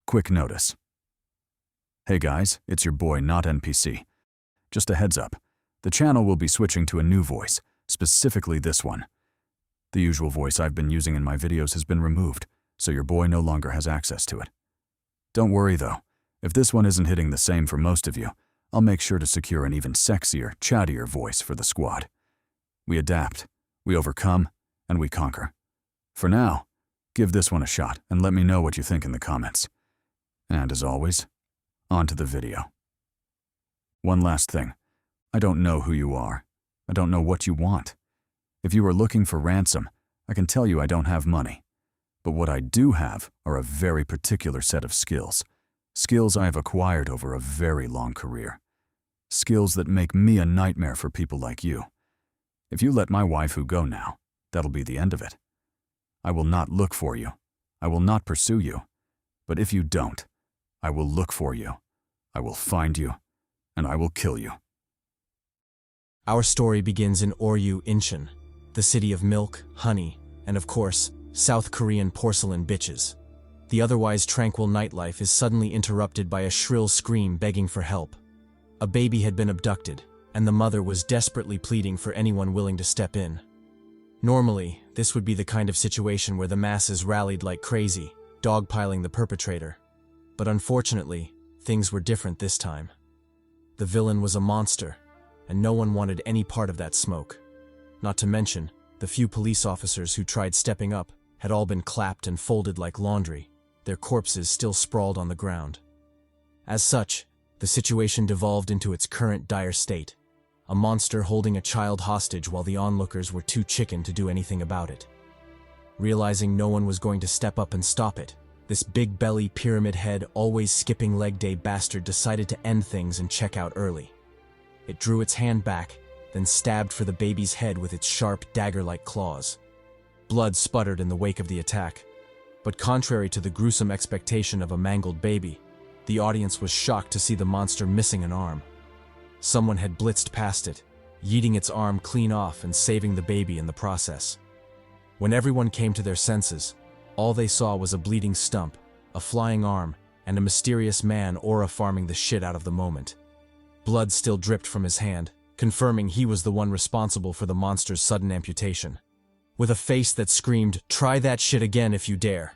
Quick notice. Hey guys, it's your boy NotNPC. Just a heads up, the channel will be switching to a new voice, specifically this one. The usual voice I've been using in my videos has been removed, so your boy no longer has access to it. Don't worry though, if this one isn't hitting the same for most of you, I'll make sure to secure an even sexier, chattier voice for the squad. We adapt, we overcome, and we conquer. For now, give this one a shot and let me know what you think in the comments. And as always, on to the video. One last thing. I don't know who you are. I don't know what you want. If you are looking for ransom, I can tell you I don't have money. But what I do have are a very particular set of skills. Skills I have acquired over a very long career. Skills that make me a nightmare for people like you. If you let my waifu go now, that'll be the end of it. I will not look for you. I will not pursue you. But if you don't, I will look for you. I will find you, and I will kill you. Our story begins in Oryu, Incheon, the city of milk, honey, and of course, South Korean porcelain bitches. The otherwise tranquil nightlife is suddenly interrupted by a shrill scream begging for help. A baby had been abducted, and the mother was desperately pleading for anyone willing to step in. Normally, this would be the kind of situation where the masses rallied like crazy, dogpiling the perpetrator. But unfortunately, things were different this time. The villain was a monster, and no one wanted any part of that smoke. Not to mention, the few police officers who tried stepping up had all been clapped and folded like laundry, their corpses still sprawled on the ground. As such, the situation devolved into its current dire state, a monster holding a child hostage while the onlookers were too chicken to do anything about it. Realizing no one was going to step up and stop it, this big-belly, pyramid-head, always-skipping leg day bastard decided to end things and check out early. It drew its hand back, then stabbed for the baby's head with its sharp, dagger-like claws. Blood sputtered in the wake of the attack. But contrary to the gruesome expectation of a mangled baby, the audience was shocked to see the monster missing an arm. Someone had blitzed past it, yeeting its arm clean off and saving the baby in the process. When everyone came to their senses, all they saw was a bleeding stump, a flying arm, and a mysterious man aura-farming the shit out of the moment. Blood still dripped from his hand, confirming he was the one responsible for the monster's sudden amputation. With a face that screamed, "Try that shit again if you dare,"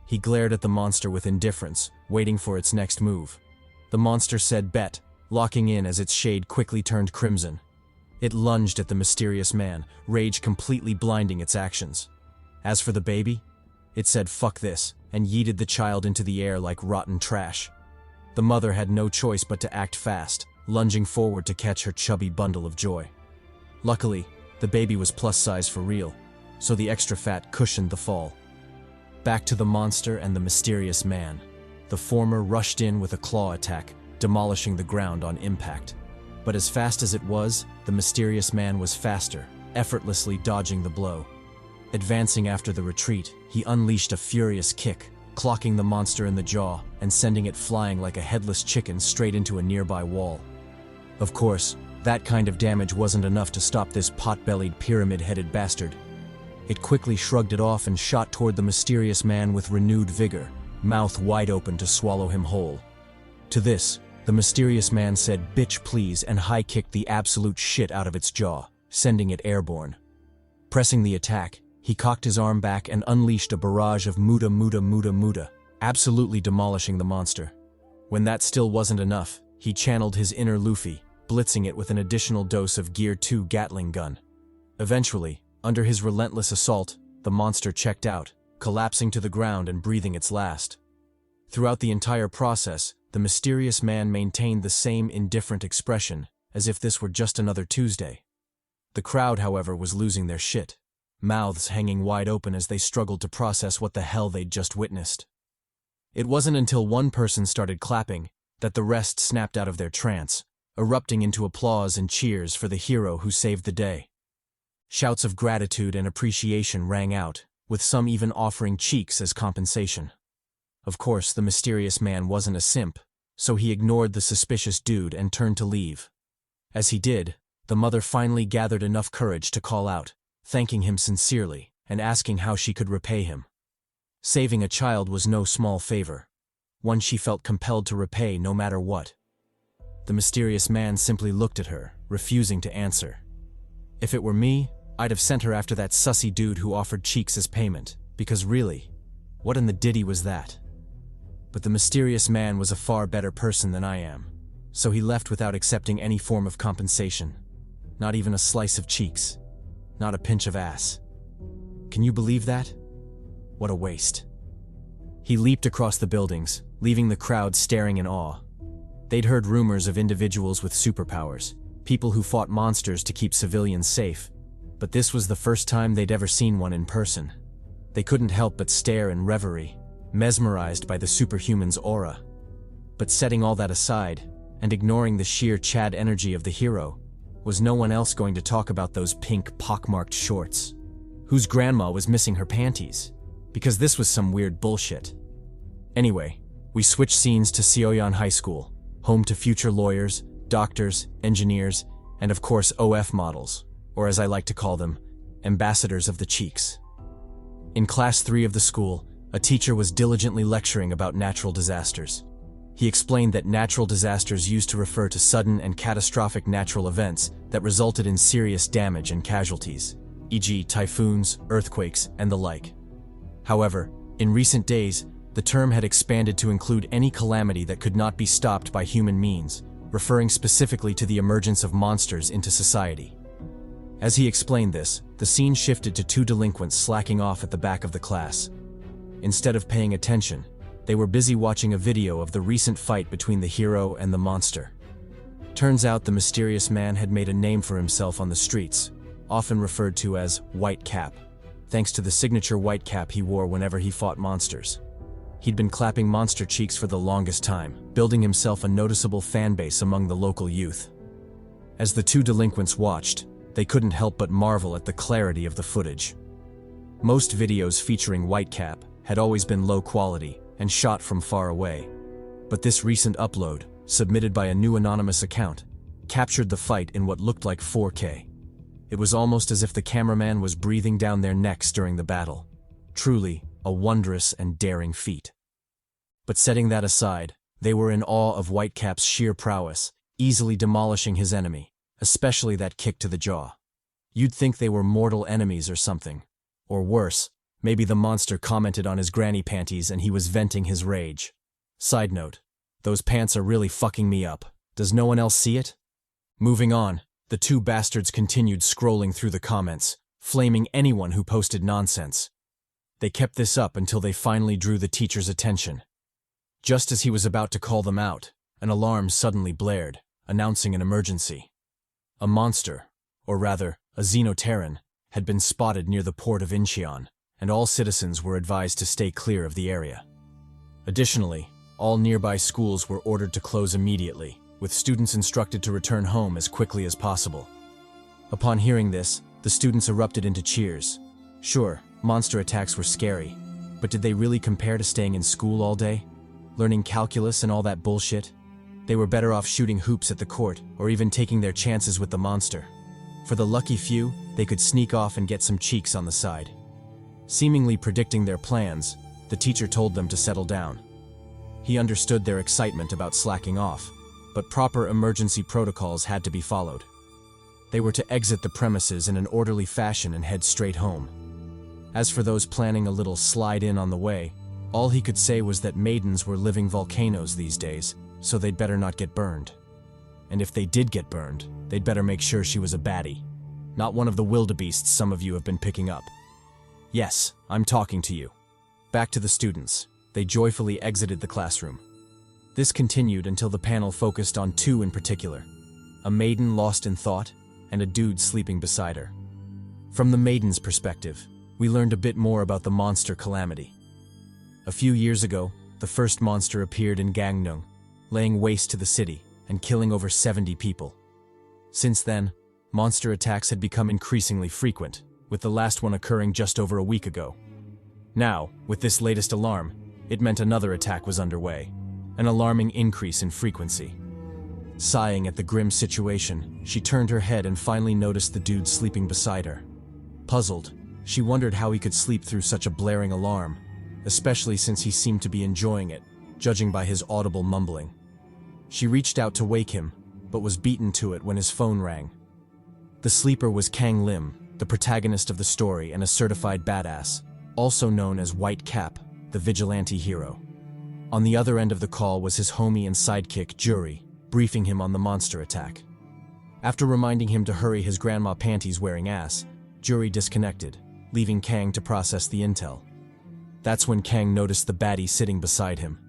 he glared at the monster with indifference, waiting for its next move. The monster said bet, locking in as its shade quickly turned crimson. It lunged at the mysterious man, rage completely blinding its actions. As for the baby, it said fuck this, and yeeted the child into the air like rotten trash. The mother had no choice but to act fast, lunging forward to catch her chubby bundle of joy. Luckily, the baby was plus-size for real, so the extra fat cushioned the fall. Back to the monster and the mysterious man. The former rushed in with a claw attack, demolishing the ground on impact. But as fast as it was, the mysterious man was faster, effortlessly dodging the blow. Advancing after the retreat, he unleashed a furious kick, clocking the monster in the jaw and sending it flying like a headless chicken straight into a nearby wall. Of course, that kind of damage wasn't enough to stop this pot-bellied, pyramid-headed bastard. It quickly shrugged it off and shot toward the mysterious man with renewed vigor, mouth wide open to swallow him whole. To this, the mysterious man said bitch please and high-kicked the absolute shit out of its jaw, sending it airborne. Pressing the attack, he cocked his arm back and unleashed a barrage of muda muda muda muda, absolutely demolishing the monster. When that still wasn't enough, he channeled his inner Luffy, blitzing it with an additional dose of Gear 2 Gatling gun. Eventually, under his relentless assault, the monster checked out, collapsing to the ground and breathing its last. Throughout the entire process, the mysterious man maintained the same indifferent expression, as if this were just another Tuesday. The crowd, however, was losing their shit, mouths hanging wide open as they struggled to process what the hell they'd just witnessed. It wasn't until one person started clapping that the rest snapped out of their trance, erupting into applause and cheers for the hero who saved the day. Shouts of gratitude and appreciation rang out, with some even offering cheeks as compensation. Of course, the mysterious man wasn't a simp, so he ignored the suspicious dude and turned to leave. As he did, the mother finally gathered enough courage to call out, thanking him sincerely and asking how she could repay him. Saving a child was no small favor. one she felt compelled to repay no matter what. The mysterious man simply looked at her, refusing to answer. If it were me, I'd have sent her after that sussy dude who offered cheeks as payment, because really, what in the ditty was that? But the mysterious man was a far better person than I am, so he left without accepting any form of compensation. Not even a slice of cheeks. Not a pinch of ass. Can you believe that? What a waste. He leaped across the buildings, leaving the crowd staring in awe. They'd heard rumors of individuals with superpowers, people who fought monsters to keep civilians safe, but this was the first time they'd ever seen one in person. They couldn't help but stare in reverie, mesmerized by the superhuman's aura. But setting all that aside, and ignoring the sheer Chad energy of the hero, was no one else going to talk about those pink pockmarked shorts? Whose grandma was missing her panties? Because this was some weird bullshit. Anyway, we switched scenes to Seoyan High School, home to future lawyers, doctors, engineers, and of course OF models, or as I like to call them, ambassadors of the cheeks. In Class 3 of the school, a teacher was diligently lecturing about natural disasters. He explained that natural disasters used to refer to sudden and catastrophic natural events that resulted in serious damage and casualties, e.g. typhoons, earthquakes, and the like. However, in recent days, the term had expanded to include any calamity that could not be stopped by human means, referring specifically to the emergence of monsters into society. As he explained this, the scene shifted to two delinquents slacking off at the back of the class. Instead of paying attention, they were busy watching a video of the recent fight between the hero and the monster. Turns out the mysterious man had made a name for himself on the streets, often referred to as White Cap, thanks to the signature white cap he wore whenever he fought monsters. He'd been clapping monster cheeks for the longest time, building himself a noticeable fan base among the local youth. As the two delinquents watched, they couldn't help but marvel at the clarity of the footage. Most videos featuring Whitecap had always been low quality and shot from far away. But this recent upload, submitted by a new anonymous account, captured the fight in what looked like 4K. It was almost as if the cameraman was breathing down their necks during the battle. Truly, a wondrous and daring feat. But setting that aside, they were in awe of Whitecap's sheer prowess, easily demolishing his enemy, especially that kick to the jaw. You'd think they were mortal enemies or something. Or worse, maybe the monster commented on his granny panties and he was venting his rage. Side note, those pants are really fucking me up. Does no one else see it? Moving on, the two bastards continued scrolling through the comments, flaming anyone who posted nonsense. They kept this up until they finally drew the teacher's attention. Just as he was about to call them out, an alarm suddenly blared, announcing an emergency. A monster, or rather, a Xenoterran, had been spotted near the port of Incheon, and all citizens were advised to stay clear of the area. Additionally, all nearby schools were ordered to close immediately, with students instructed to return home as quickly as possible. Upon hearing this, the students erupted into cheers. Sure, monster attacks were scary, but did they really compare to staying in school all day? Learning calculus and all that bullshit? They were better off shooting hoops at the court, or even taking their chances with the monster. For the lucky few, they could sneak off and get some cheeks on the side. Seemingly predicting their plans, the teacher told them to settle down. He understood their excitement about slacking off, but proper emergency protocols had to be followed. They were to exit the premises in an orderly fashion and head straight home. As for those planning a little slide-in on the way, all he could say was that maidens were living volcanoes these days, so they'd better not get burned. And if they did get burned, they'd better make sure she was a baddie, not one of the wildebeests some of you have been picking up. Yes, I'm talking to you. Back to the students. They joyfully exited the classroom. This continued until the panel focused on two in particular: a maiden lost in thought, and a dude sleeping beside her. From the maiden's perspective, we learned a bit more about the monster calamity. A few years ago, the first monster appeared in Gangneung, laying waste to the city and killing over 70 people. Since then, monster attacks had become increasingly frequent, with the last one occurring just over a week ago. Now, with this latest alarm, it meant another attack was underway, an alarming increase in frequency. Sighing at the grim situation, she turned her head and finally noticed the dude sleeping beside her. Puzzled, she wondered how he could sleep through such a blaring alarm, especially since he seemed to be enjoying it, judging by his audible mumbling. She reached out to wake him, but was beaten to it when his phone rang. The sleeper was Kang Lim, the protagonist of the story and a certified badass, also known as White Cap, the vigilante hero. On the other end of the call was his homie and sidekick, Jury, briefing him on the monster attack. After reminding him to hurry his grandma panties-wearing ass, Jury disconnected, leaving Kang to process the intel. That's when Kang noticed the baddie sitting beside him.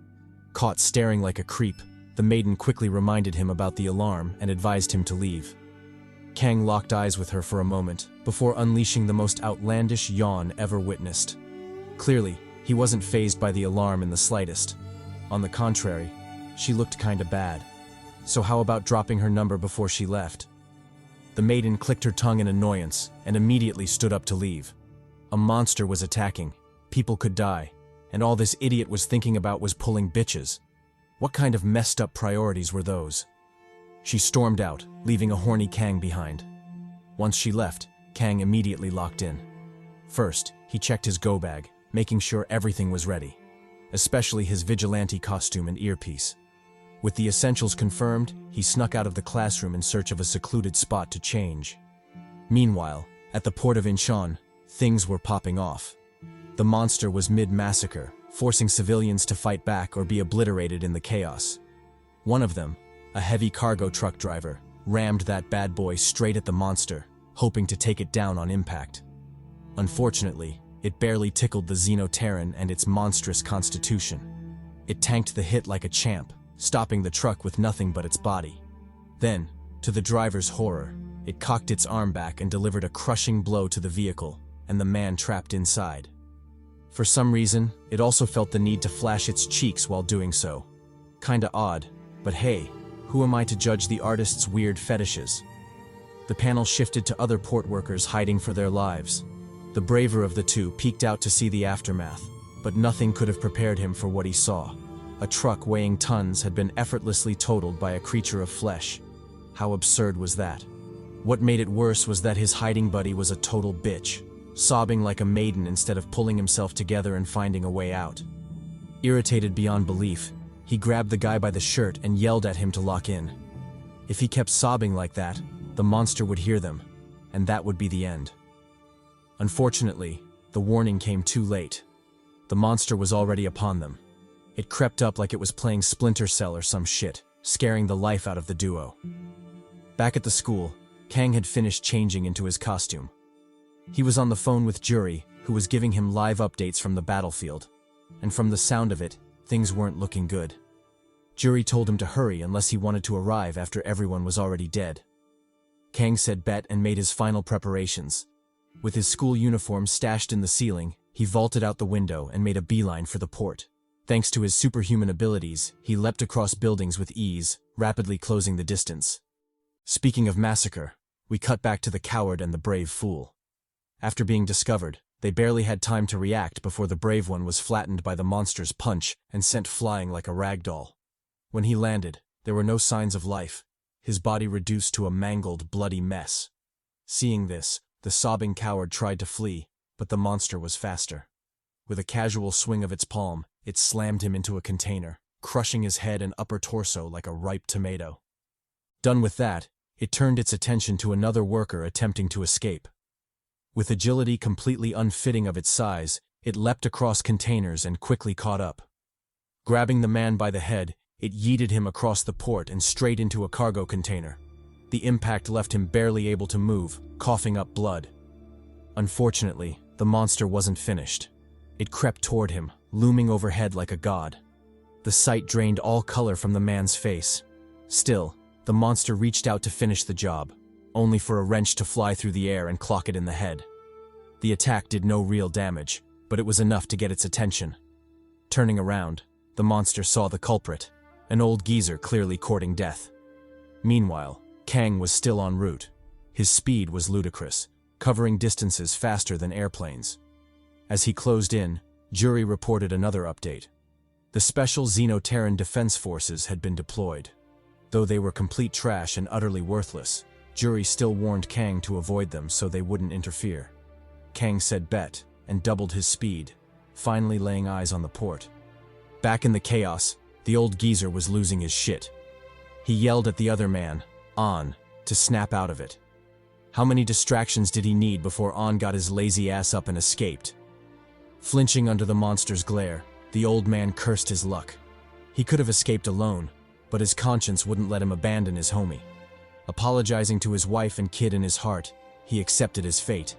Caught staring like a creep, the maiden quickly reminded him about the alarm and advised him to leave. Kang locked eyes with her for a moment, before unleashing the most outlandish yawn ever witnessed. Clearly, he wasn't fazed by the alarm in the slightest. On the contrary, she looked kinda bad. So how about dropping her number before she left? The maiden clicked her tongue in annoyance and immediately stood up to leave. A monster was attacking, people could die, and all this idiot was thinking about was pulling bitches. What kind of messed up priorities were those? She stormed out, leaving a horny Kang behind. Once she left, Kang immediately locked in. First, he checked his go bag, making sure everything was ready, especially his vigilante costume and earpiece. With the essentials confirmed, he snuck out of the classroom in search of a secluded spot to change. Meanwhile, at the port of Incheon, things were popping off. The monster was mid-massacre, forcing civilians to fight back or be obliterated in the chaos. One of them, a heavy cargo truck driver, rammed that bad boy straight at the monster, hoping to take it down on impact. Unfortunately, it barely tickled the Xenoterran and its monstrous constitution. It tanked the hit like a champ, stopping the truck with nothing but its body. Then, to the driver's horror, it cocked its arm back and delivered a crushing blow to the vehicle, and the man trapped inside. For some reason, it also felt the need to flash its cheeks while doing so. Kinda odd, but hey, who am I to judge the artist's weird fetishes? The panel shifted to other port workers hiding for their lives. The braver of the two peeked out to see the aftermath, but nothing could have prepared him for what he saw. A truck weighing tons had been effortlessly totaled by a creature of flesh. How absurd was that? What made it worse was that his hiding buddy was a total bitch, sobbing like a maiden instead of pulling himself together and finding a way out. Irritated beyond belief, he grabbed the guy by the shirt and yelled at him to lock in. If he kept sobbing like that, the monster would hear them, and that would be the end. Unfortunately, the warning came too late. The monster was already upon them. It crept up like it was playing Splinter Cell or some shit, scaring the life out of the duo. Back at the school, Kang had finished changing into his costume. He was on the phone with Jury, who was giving him live updates from the battlefield, and from the sound of it, things weren't looking good. Jury told him to hurry unless he wanted to arrive after everyone was already dead. Kang said bet and made his final preparations. With his school uniform stashed in the ceiling, he vaulted out the window and made a beeline for the port. Thanks to his superhuman abilities, he leapt across buildings with ease, rapidly closing the distance. Speaking of massacre, we cut back to the coward and the brave fool. After being discovered, they barely had time to react before the brave one was flattened by the monster's punch and sent flying like a rag doll. When he landed, there were no signs of life, his body reduced to a mangled, bloody mess. Seeing this, the sobbing coward tried to flee, but the monster was faster. With a casual swing of its palm, it slammed him into a container, crushing his head and upper torso like a ripe tomato. Done with that, it turned its attention to another worker attempting to escape. With agility completely unfitting of its size, it leapt across containers and quickly caught up. Grabbing the man by the head, it yeeted him across the port and straight into a cargo container. The impact left him barely able to move, coughing up blood. Unfortunately, the monster wasn't finished. It crept toward him, looming overhead like a god. The sight drained all color from the man's face. Still, the monster reached out to finish the job, only for a wrench to fly through the air and clock it in the head. The attack did no real damage, but it was enough to get its attention. Turning around, the monster saw the culprit, an old geezer clearly courting death. Meanwhile, Kang was still en route. His speed was ludicrous, covering distances faster than airplanes. As he closed in, Jury reported another update. The special Xenoterran defense forces had been deployed. Though they were complete trash and utterly worthless, Jury still warned Kang to avoid them so they wouldn't interfere. Kang said bet and doubled his speed, finally laying eyes on the port. Back in the chaos, the old geezer was losing his shit. He yelled at the other man, On, to snap out of it. How many distractions did he need before On got his lazy ass up and escaped? Flinching under the monster's glare, the old man cursed his luck. He could have escaped alone, but his conscience wouldn't let him abandon his homie. Apologizing to his wife and kid in his heart, he accepted his fate.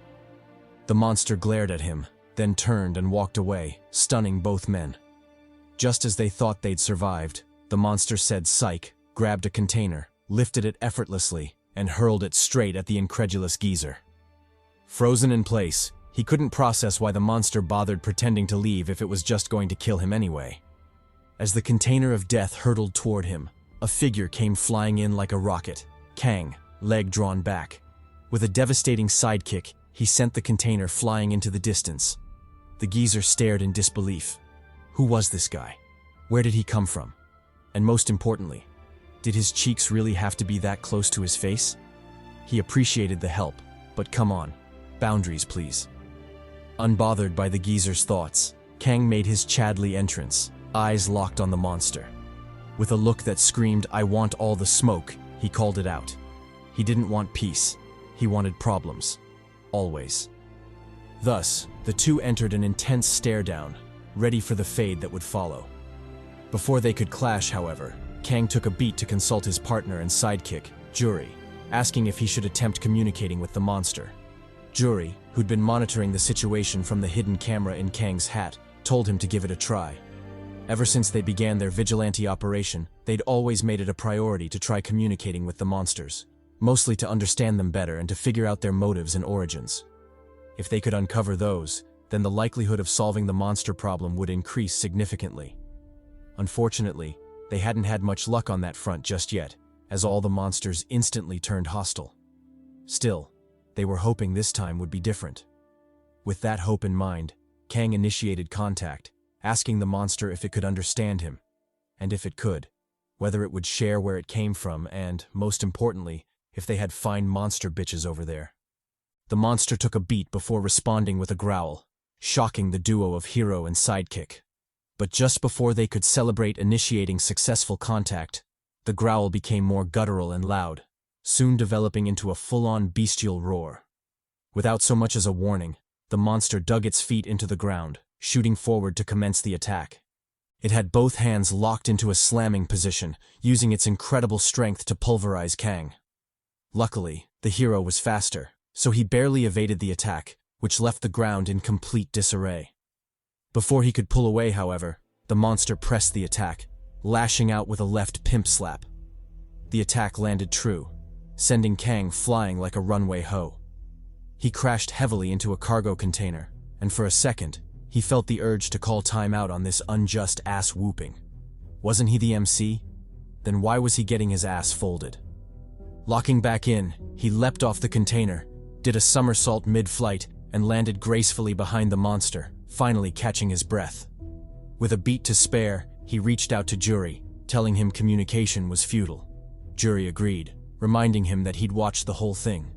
The monster glared at him, then turned and walked away, stunning both men. Just as they thought they'd survived, the monster said psych, grabbed a container, lifted it effortlessly, and hurled it straight at the incredulous geezer. Frozen in place, he couldn't process why the monster bothered pretending to leave if it was just going to kill him anyway. As the container of death hurtled toward him, a figure came flying in like a rocket, Kang, leg drawn back. With a devastating sidekick, he sent the container flying into the distance. The geezer stared in disbelief. Who was this guy? Where did he come from? And most importantly, did his cheeks really have to be that close to his face? He appreciated the help, but come on, boundaries please. Unbothered by the geezer's thoughts, Kang made his CHADY entrance, eyes locked on the monster. With a look that screamed, I want all the smoke, he called it out. He didn't want peace, he wanted problems. Always. Thus, the two entered an intense stare-down, ready for the fade that would follow. Before they could clash, however, Kang took a beat to consult his partner and sidekick, Jury, asking if he should attempt communicating with the monster. Jury, who'd been monitoring the situation from the hidden camera in Kang's hat, told him to give it a try. Ever since they began their vigilante operation, they'd always made it a priority to try communicating with the monsters, mostly to understand them better and to figure out their motives and origins. If they could uncover those, then the likelihood of solving the monster problem would increase significantly. Unfortunately, they hadn't had much luck on that front just yet, as all the monsters instantly turned hostile. Still, they were hoping this time would be different. With that hope in mind, Kang initiated contact, asking the monster if it could understand him, and if it could, whether it would share where it came from and, most importantly, if they had fine monster bitches over there. The monster took a beat before responding with a growl, shocking the duo of hero and sidekick. But just before they could celebrate initiating successful contact, the growl became more guttural and loud, soon developing into a full-on bestial roar. Without so much as a warning, the monster dug its feet into the ground, shooting forward to commence the attack. It had both hands locked into a slamming position, using its incredible strength to pulverize Kang. Luckily, the hero was faster, so he barely evaded the attack, which left the ground in complete disarray. Before he could pull away, however, the monster pressed the attack, lashing out with a left pimp slap. The attack landed true, sending Kang flying like a runway hoe. He crashed heavily into a cargo container, and for a second, he felt the urge to call time out on this unjust ass whooping. Wasn't he the MC? Then why was he getting his ass folded? Locking back in, he leapt off the container, did a somersault mid-flight, and landed gracefully behind the monster, finally catching his breath. With a beat to spare, he reached out to Jury, telling him communication was futile. Jury agreed, reminding him that he'd watched the whole thing.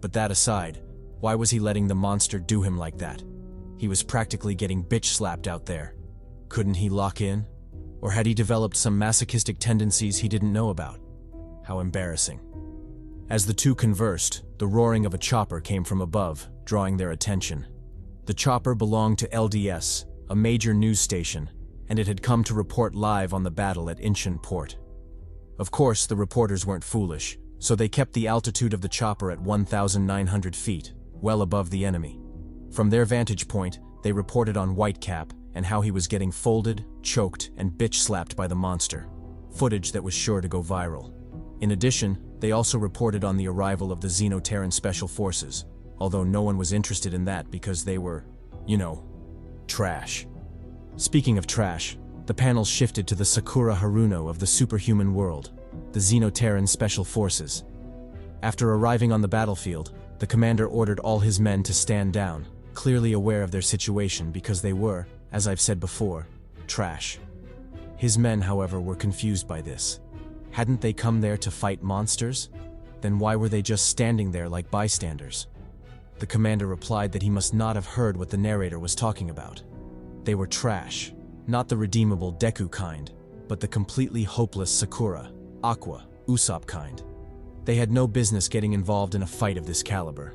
But that aside, why was he letting the monster do him like that? He was practically getting bitch-slapped out there. Couldn't he lock in? Or had he developed some masochistic tendencies he didn't know about? How embarrassing. As the two conversed, the roaring of a chopper came from above, drawing their attention. The chopper belonged to LDS, a major news station, and it had come to report live on the battle at Incheon Port. Of course, the reporters weren't foolish, so they kept the altitude of the chopper at 1,900 feet, well above the enemy. From their vantage point, they reported on Whitecap and how he was getting folded, choked, and bitch-slapped by the monster, footage that was sure to go viral. In addition, they also reported on the arrival of the Xenoterran Special Forces, although no one was interested in that because they were, trash. Speaking of trash, the panel shifted to the Sakura Haruno of the superhuman world, the Xenoterran Special Forces. After arriving on the battlefield, the commander ordered all his men to stand down, clearly aware of their situation because they were, as I've said before, trash. His men, however, were confused by this. Hadn't they come there to fight monsters? Then why were they just standing there like bystanders? The commander replied that he must not have heard what the narrator was talking about. They were trash. not the redeemable Deku kind, but the completely hopeless Sakura, Aqua, Usopp kind. They had no business getting involved in a fight of this caliber.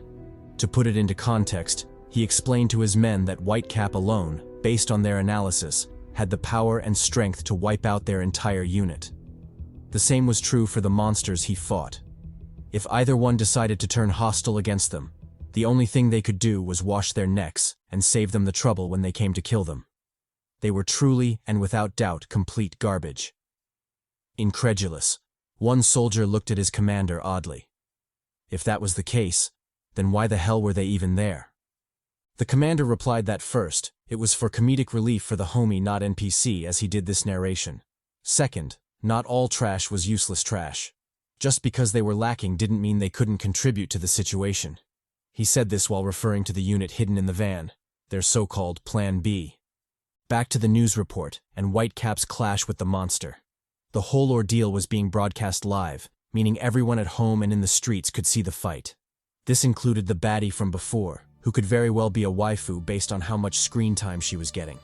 To put it into context, he explained to his men that Whitecap alone, based on their analysis, had the power and strength to wipe out their entire unit. The same was true for the monsters he fought. If either one decided to turn hostile against them, the only thing they could do was wash their necks and save them the trouble when they came to kill them. They were truly and without doubt complete garbage. Incredulous, one soldier looked at his commander oddly. If that was the case, then why the hell were they even there? The commander replied that first, it was for comedic relief for the homie NotNPC as he did this narration. Second, not all trash was useless trash. Just because they were lacking didn't mean they couldn't contribute to the situation. He said this while referring to the unit hidden in the van, their so-called Plan B. Back to the news report and Whitecap's clash with the monster. The whole ordeal was being broadcast live, meaning everyone at home and in the streets could see the fight. This included the baddie from before, who could very well be a waifu based on how much screen time she was getting.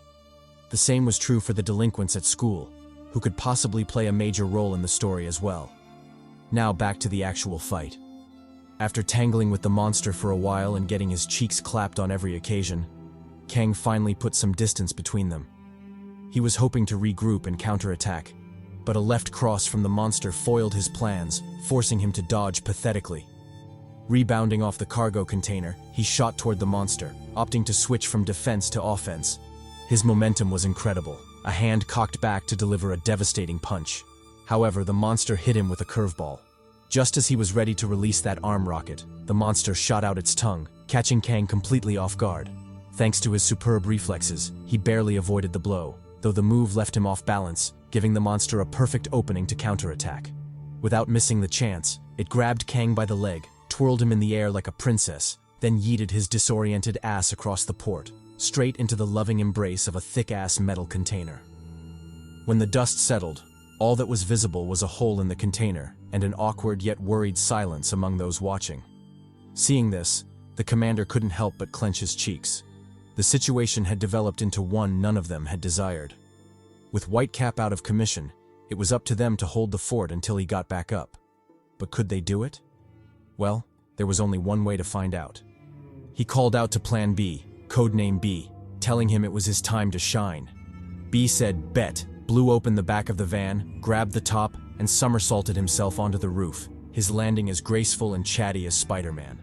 The same was true for the delinquents at school, who could possibly play a major role in the story as well. Now back to the actual fight. After tangling with the monster for a while and getting his cheeks clapped on every occasion, Kang finally put some distance between them. He was hoping to regroup and counterattack, but a left cross from the monster foiled his plans, forcing him to dodge pathetically. Rebounding off the cargo container, he shot toward the monster, opting to switch from defense to offense. His momentum was incredible, a hand cocked back to deliver a devastating punch. However, the monster hit him with a curveball. Just as he was ready to release that arm rocket, the monster shot out its tongue, catching Kang completely off guard. Thanks to his superb reflexes, he barely avoided the blow, though the move left him off balance, giving the monster a perfect opening to counterattack. Without missing the chance, it grabbed Kang by the leg, twirled him in the air like a princess, then yeeted his disoriented ass across the port, straight into the loving embrace of a thick-ass metal container. When the dust settled, all that was visible was a hole in the container and an awkward yet worried silence among those watching. Seeing this, the commander couldn't help but clench his cheeks. The situation had developed into one none of them had desired. With Whitecap out of commission, it was up to them to hold the fort until he got back up. But could they do it? Well, there was only one way to find out. He called out to Plan B, codename B, telling him it was his time to shine. B said, "Bet," blew open the back of the van, grabbed the top, and somersaulted himself onto the roof, his landing as graceful and chatty as Spider-Man.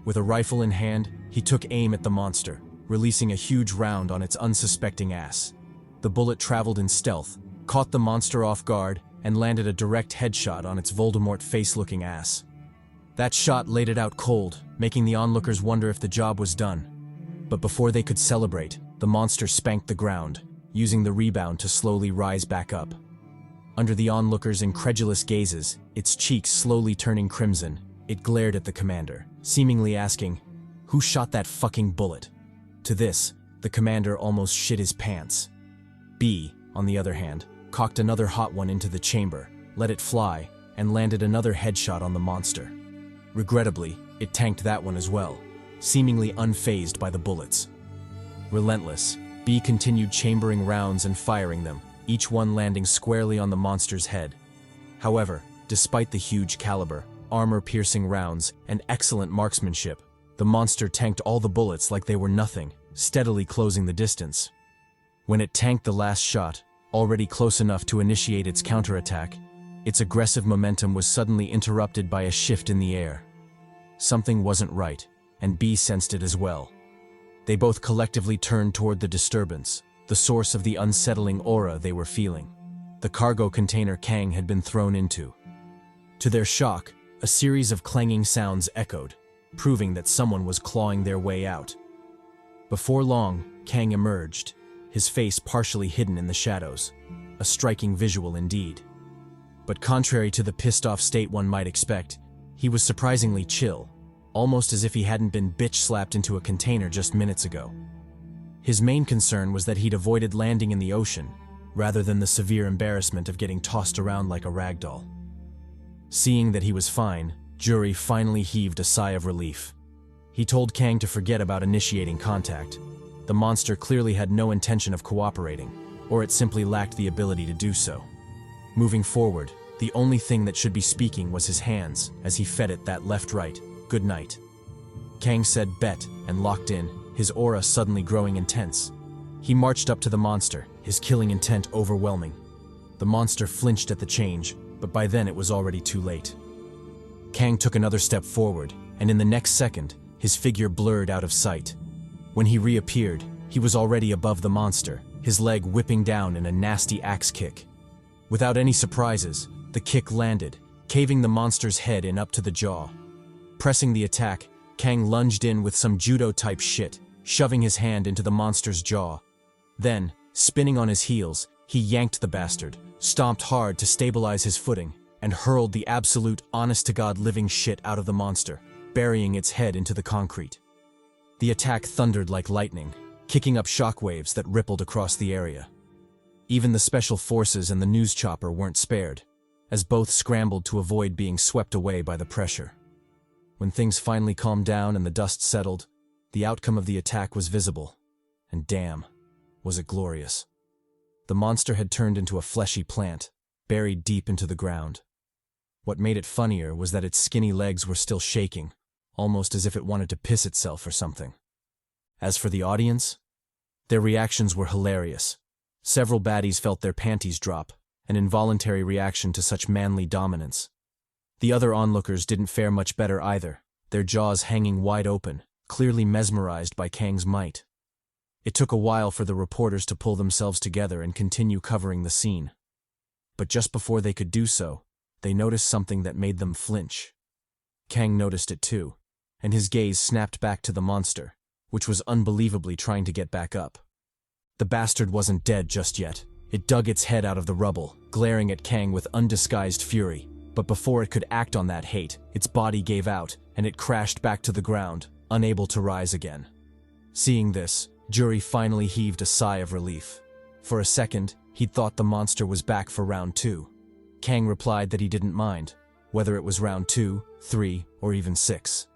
With a rifle in hand, he took aim at the monster, releasing a huge round on its unsuspecting ass. The bullet traveled in stealth, caught the monster off guard, and landed a direct headshot on its Voldemort face-looking ass. That shot laid it out cold, making the onlookers wonder if the job was done. But before they could celebrate, the monster spanked the ground, using the rebound to slowly rise back up. Under the onlookers' incredulous gazes, its cheeks slowly turning crimson, it glared at the commander, seemingly asking, "Who shot that fucking bullet?" To this, the commander almost shit his pants. B, on the other hand, cocked another hot one into the chamber, let it fly, and landed another headshot on the monster. Regrettably, it tanked that one as well, seemingly unfazed by the bullets. Relentless, B continued chambering rounds and firing them, each one landing squarely on the monster's head. However, despite the huge caliber, armor-piercing rounds, and excellent marksmanship, the monster tanked all the bullets like they were nothing, steadily closing the distance. When it tanked the last shot, already close enough to initiate its counterattack, its aggressive momentum was suddenly interrupted by a shift in the air. Something wasn't right, and B sensed it as well. They both collectively turned toward the disturbance, the source of the unsettling aura they were feeling. The cargo container Kang had been thrown into. To their shock, a series of clanging sounds echoed, proving that someone was clawing their way out. Before long, Kang emerged, his face partially hidden in the shadows, a striking visual indeed. But contrary to the pissed-off state one might expect, he was surprisingly chill, almost as if he hadn't been bitch-slapped into a container just minutes ago. His main concern was that he'd avoided landing in the ocean, rather than the severe embarrassment of getting tossed around like a ragdoll. Seeing that he was fine, Jury finally heaved a sigh of relief. He told Kang to forget about initiating contact. The monster clearly had no intention of cooperating, or it simply lacked the ability to do so. Moving forward, the only thing that should be speaking was his hands as he fed it that left-right, good night. Kang said bet and locked in, his aura suddenly growing intense. He marched up to the monster, his killing intent overwhelming. The monster flinched at the change, but by then it was already too late. Kang took another step forward, and in the next second, his figure blurred out of sight. When he reappeared, he was already above the monster, his leg whipping down in a nasty axe kick. Without any surprises, the kick landed, caving the monster's head in up to the jaw. Pressing the attack, Kang lunged in with some judo-type shit, shoving his hand into the monster's jaw. Then, spinning on his heels, he yanked the bastard, stomped hard to stabilize his footing, and hurled the absolute honest-to-God living shit out of the monster, burying its head into the concrete. The attack thundered like lightning, kicking up shockwaves that rippled across the area. Even the special forces and the news chopper weren't spared, as both scrambled to avoid being swept away by the pressure. When things finally calmed down and the dust settled, the outcome of the attack was visible, and damn, was it glorious. The monster had turned into a fleshy plant, buried deep into the ground. What made it funnier was that its skinny legs were still shaking, almost as if it wanted to piss itself or something. As for the audience, their reactions were hilarious. Several baddies felt their panties drop, an involuntary reaction to such manly dominance. The other onlookers didn't fare much better either, their jaws hanging wide open, clearly mesmerized by Kang's might. It took a while for the reporters to pull themselves together and continue covering the scene. But just before they could do so, they noticed something that made them flinch. Kang noticed it too, and his gaze snapped back to the monster, which was unbelievably trying to get back up. The bastard wasn't dead just yet. It dug its head out of the rubble, glaring at Kang with undisguised fury. But before it could act on that hate, its body gave out, and it crashed back to the ground, unable to rise again. Seeing this, Jury finally heaved a sigh of relief. For a second, he'd thought the monster was back for round 2. Kang replied that he didn't mind, whether it was round 2, 3, or even 6.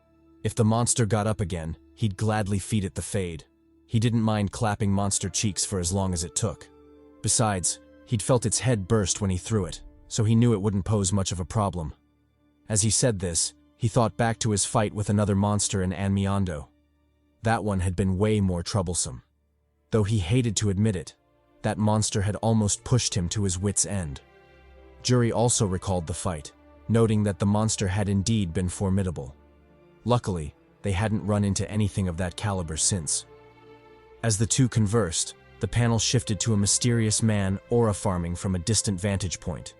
If the monster got up again, he'd gladly feed it the fade. He didn't mind clapping monster cheeks for as long as it took. Besides, he'd felt its head burst when he threw it, so he knew it wouldn't pose much of a problem. As he said this, he thought back to his fight with another monster in Anmiondo. That one had been way more troublesome. Though he hated to admit it, that monster had almost pushed him to his wit's end. Jury also recalled the fight, noting that the monster had indeed been formidable. Luckily, they hadn't run into anything of that caliber since. As the two conversed, the panel shifted to a mysterious man aura farming from a distant vantage point.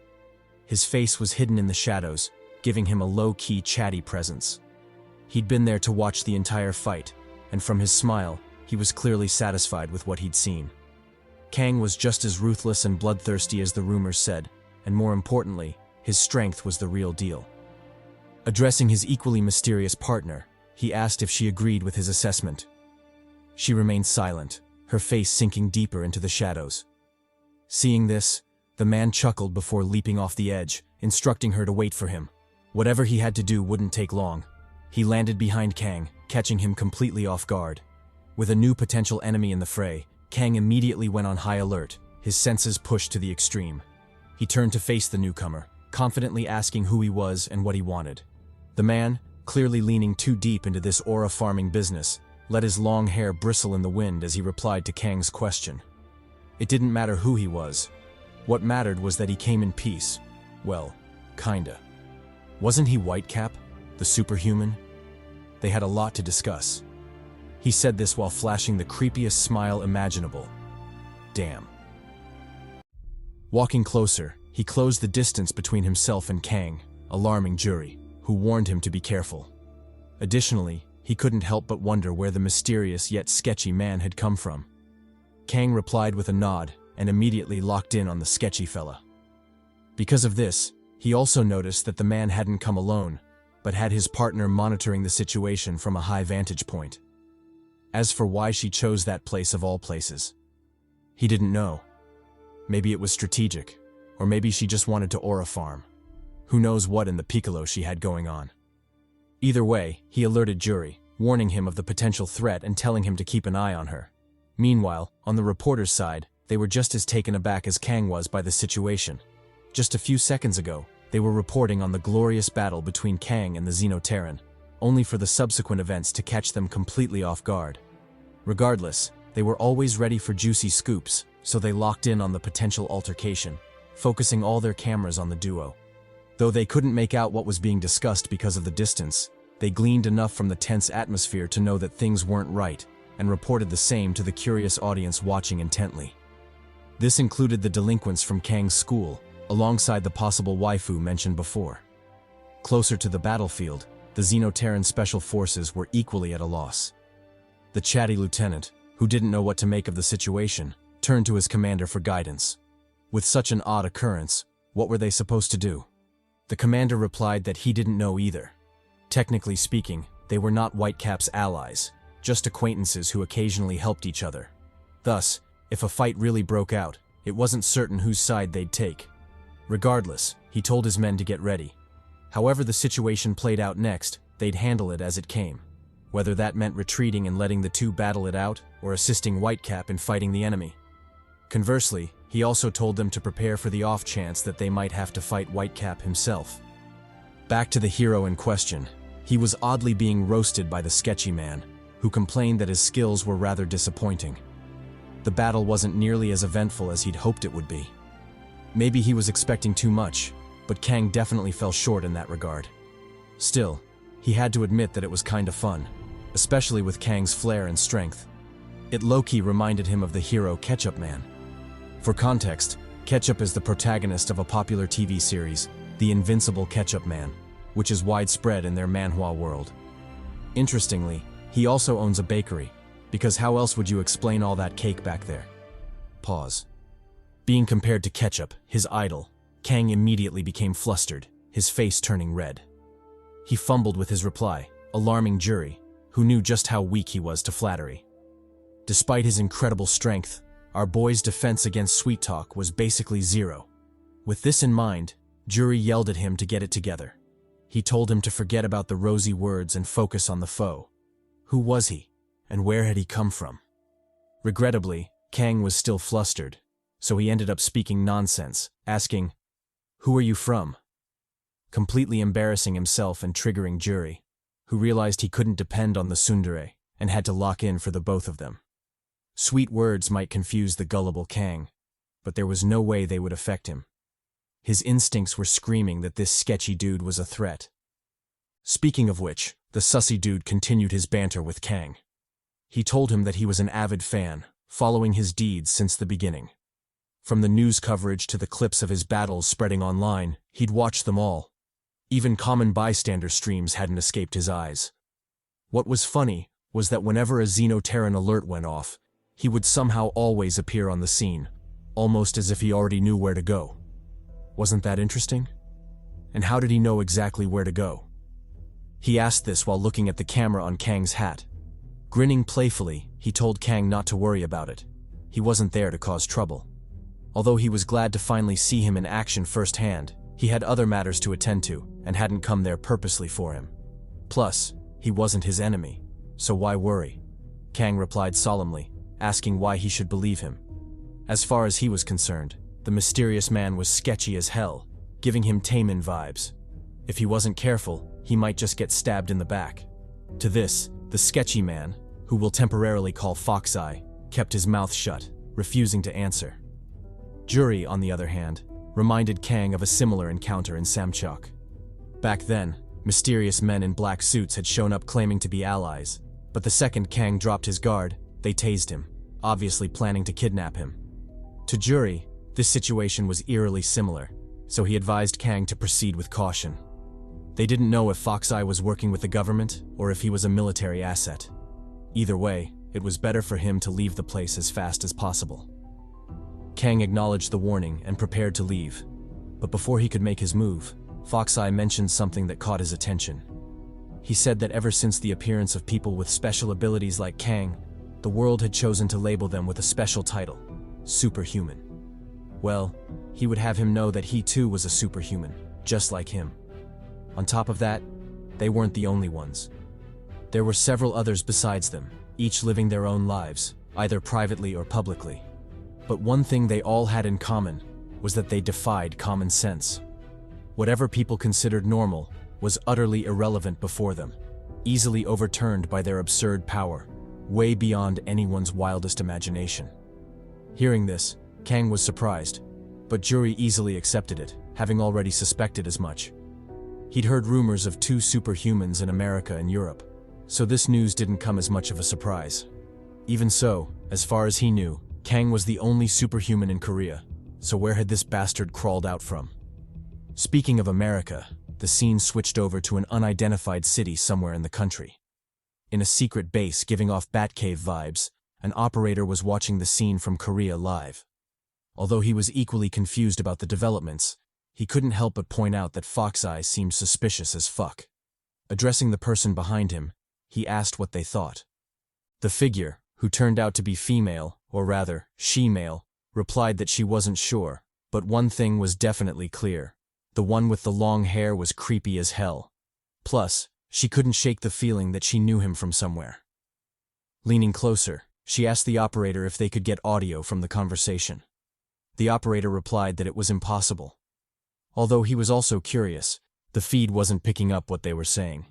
His face was hidden in the shadows, giving him a low-key CHADY presence. He'd been there to watch the entire fight, and from his smile, he was clearly satisfied with what he'd seen. Kang was just as ruthless and bloodthirsty as the rumors said, and more importantly, his strength was the real deal. Addressing his equally mysterious partner, he asked if she agreed with his assessment. She remained silent, her face sinking deeper into the shadows. Seeing this, the man chuckled before leaping off the edge, instructing her to wait for him. Whatever he had to do wouldn't take long. He landed behind Kang, catching him completely off guard. With a new potential enemy in the fray, Kang immediately went on high alert, his senses pushed to the extreme. He turned to face the newcomer, confidently asking who he was and what he wanted. The man, clearly leaning too deep into this aura farming business, let his long hair bristle in the wind as he replied to Kang's question. It didn't matter who he was. What mattered was that he came in peace. Well, kinda. Wasn't he Whitecap, the superhuman? They had a lot to discuss. He said this while flashing the creepiest smile imaginable. Damn. Walking closer, he closed the distance between himself and Kang, alarming Jury, who warned him to be careful. Additionally, he couldn't help but wonder where the mysterious yet sketchy man had come from. Kang replied with a nod and immediately locked in on the sketchy fella. Because of this, he also noticed that the man hadn't come alone, but had his partner monitoring the situation from a high vantage point. As for why she chose that place of all places, he didn't know. Maybe it was strategic, or maybe she just wanted to aura farm. Who knows what in the piccolo she had going on. Either way, he alerted Jury, warning him of the potential threat and telling him to keep an eye on her. Meanwhile, on the reporter's side, They were just as taken aback as Kang was by the situation. Just a few seconds ago, they were reporting on the glorious battle between Kang and the Xenoterran, only for the subsequent events to catch them completely off guard. Regardless, they were always ready for juicy scoops, so they locked in on the potential altercation, focusing all their cameras on the duo. Though they couldn't make out what was being discussed because of the distance, they gleaned enough from the tense atmosphere to know that things weren't right, and reported the same to the curious audience watching intently. This included the delinquents from Kang's school, alongside the possible waifu mentioned before. Closer to the battlefield, the Xenoterran special forces were equally at a loss. The CHADY lieutenant, who didn't know what to make of the situation, turned to his commander for guidance. With such an odd occurrence, what were they supposed to do? The commander replied that he didn't know either. Technically speaking, they were not Whitecap's allies, just acquaintances who occasionally helped each other. Thus, if a fight really broke out, it wasn't certain whose side they'd take. Regardless, he told his men to get ready. However the situation played out next, they'd handle it as it came. Whether that meant retreating and letting the two battle it out, or assisting Whitecap in fighting the enemy. Conversely, he also told them to prepare for the off chance that they might have to fight Whitecap himself. Back to the hero in question. He was oddly being roasted by the sketchy man, who complained that his skills were rather disappointing. The battle wasn't nearly as eventful as he'd hoped it would be. Maybe he was expecting too much, but Kang definitely fell short in that regard. Still, he had to admit that it was kinda fun, especially with Kang's flair and strength. It low-key reminded him of the hero Ketchup Man. For context, Ketchup is the protagonist of a popular TV series, The Invincible Ketchup Man, which is widespread in their manhwa world. Interestingly, he also owns a bakery, because how else would you explain all that cake back there? Pause. Being compared to Ketchup, his idol, Kang immediately became flustered, his face turning red. He fumbled with his reply, alarming Jury, who knew just how weak he was to flattery. Despite his incredible strength, our boy's defense against sweet talk was basically zero. With this in mind, Jury yelled at him to get it together. He told him to forget about the rosy words and focus on the foe. Who was he, and where had he come from? Regrettably, Kang was still flustered, so he ended up speaking nonsense, asking, "Who are you from?" Completely embarrassing himself and triggering Jury, who realized he couldn't depend on the tsundere and had to lock in for the both of them. Sweet words might confuse the gullible Kang, but there was no way they would affect him. His instincts were screaming that this sketchy dude was a threat. Speaking of which, the sussy dude continued his banter with Kang. He told him that he was an avid fan, following his deeds since the beginning. From the news coverage to the clips of his battles spreading online, he'd watched them all. Even common bystander streams hadn't escaped his eyes. What was funny was that whenever a Xenoterran alert went off, he would somehow always appear on the scene, almost as if he already knew where to go. Wasn't that interesting? And how did he know exactly where to go? He asked this while looking at the camera on Kang's hat. Grinning playfully, he told Kang not to worry about it. He wasn't there to cause trouble. Although he was glad to finally see him in action firsthand, he had other matters to attend to and hadn't come there purposely for him. Plus, he wasn't his enemy, so why worry? Kang replied solemnly, asking why he should believe him. As far as he was concerned, the mysterious man was sketchy as hell, giving him Taemin vibes. If he wasn't careful, he might just get stabbed in the back. To this, the sketchy man, who we'll temporarily call Foxeye, kept his mouth shut, refusing to answer. Jury, on the other hand, reminded Kang of a similar encounter in Samchok. Back then, mysterious men in black suits had shown up claiming to be allies, but the second Kang dropped his guard, they tased him, obviously planning to kidnap him. To Jury, this situation was eerily similar, so he advised Kang to proceed with caution. They didn't know if Foxeye was working with the government or if he was a military asset. Either way, it was better for him to leave the place as fast as possible. Kang acknowledged the warning and prepared to leave, but before he could make his move, Foxeye mentioned something that caught his attention. He said that ever since the appearance of people with special abilities like Kang, the world had chosen to label them with a special title, superhuman. Well, he would have him know that he too was a superhuman, just like him. On top of that, they weren't the only ones. There were several others besides them, each living their own lives, either privately or publicly. But one thing they all had in common was that they defied common sense. Whatever people considered normal was utterly irrelevant before them, easily overturned by their absurd power, way beyond anyone's wildest imagination. Hearing this, Kang was surprised, but Juri easily accepted it, having already suspected as much. He'd heard rumors of 2 superhumans in America and Europe, so this news didn't come as much of a surprise. Even so, as far as he knew, Kang was the only superhuman in Korea, so where had this bastard crawled out from? Speaking of America, the scene switched over to an unidentified city somewhere in the country. In a secret base giving off Batcave vibes, an operator was watching the scene from Korea live. Although he was equally confused about the developments, he couldn't help but point out that Foxeye seemed suspicious as fuck. Addressing the person behind him, he asked what they thought. The figure, who turned out to be female, or rather, she-male, replied that she wasn't sure, but one thing was definitely clear. The one with the long hair was creepy as hell. Plus, she couldn't shake the feeling that she knew him from somewhere. Leaning closer, she asked the operator if they could get audio from the conversation. The operator replied that it was impossible. Although he was also curious, the feed wasn't picking up what they were saying.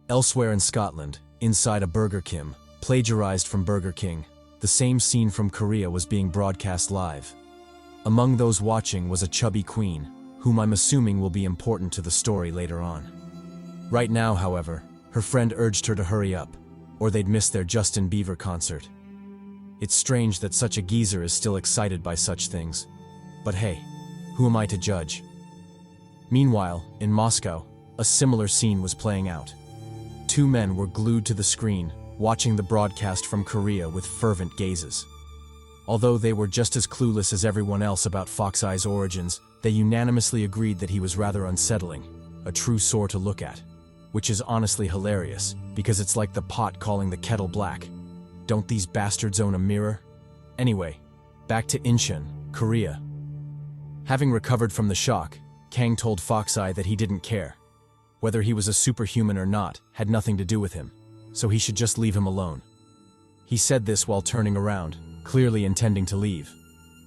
Elsewhere in Scotland, inside a Burger King, plagiarized from Burger King, the same scene from Korea was being broadcast live. Among those watching was a chubby queen, whom I'm assuming will be important to the story later on. Right now, however, her friend urged her to hurry up, or they'd miss their Justin Bieber concert. It's strange that such a geezer is still excited by such things. But hey, who am I to judge? Meanwhile, in Moscow, a similar scene was playing out. 2 men were glued to the screen, watching the broadcast from Korea with fervent gazes. Although they were just as clueless as everyone else about Foxeye's origins, they unanimously agreed that he was rather unsettling, a true sore to look at. Which is honestly hilarious, because it's like the pot calling the kettle black. Don't these bastards own a mirror? Anyway, back to Incheon, Korea. Having recovered from the shock, Kang told Foxeye that he didn't care. Whether he was a superhuman or not had nothing to do with him, so he should just leave him alone. He said this while turning around, clearly intending to leave.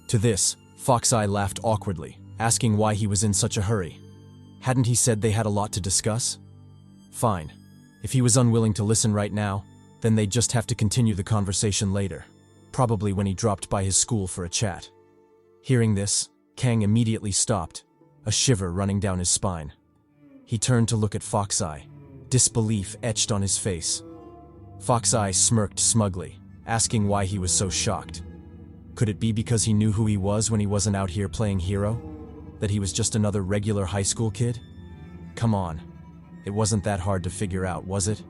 To this, Foxeye laughed awkwardly, asking why he was in such a hurry. Hadn't he said they had a lot to discuss? Fine. If he was unwilling to listen right now, then they'd just have to continue the conversation later, probably when he dropped by his school for a chat. Hearing this, Kang immediately stopped, a shiver running down his spine. He turned to look at Foxeye, disbelief etched on his face. Foxeye smirked smugly, asking why he was so shocked. Could it be because he knew who he was when he wasn't out here playing hero? That he was just another regular high school kid? Come on. It wasn't that hard to figure out, was it?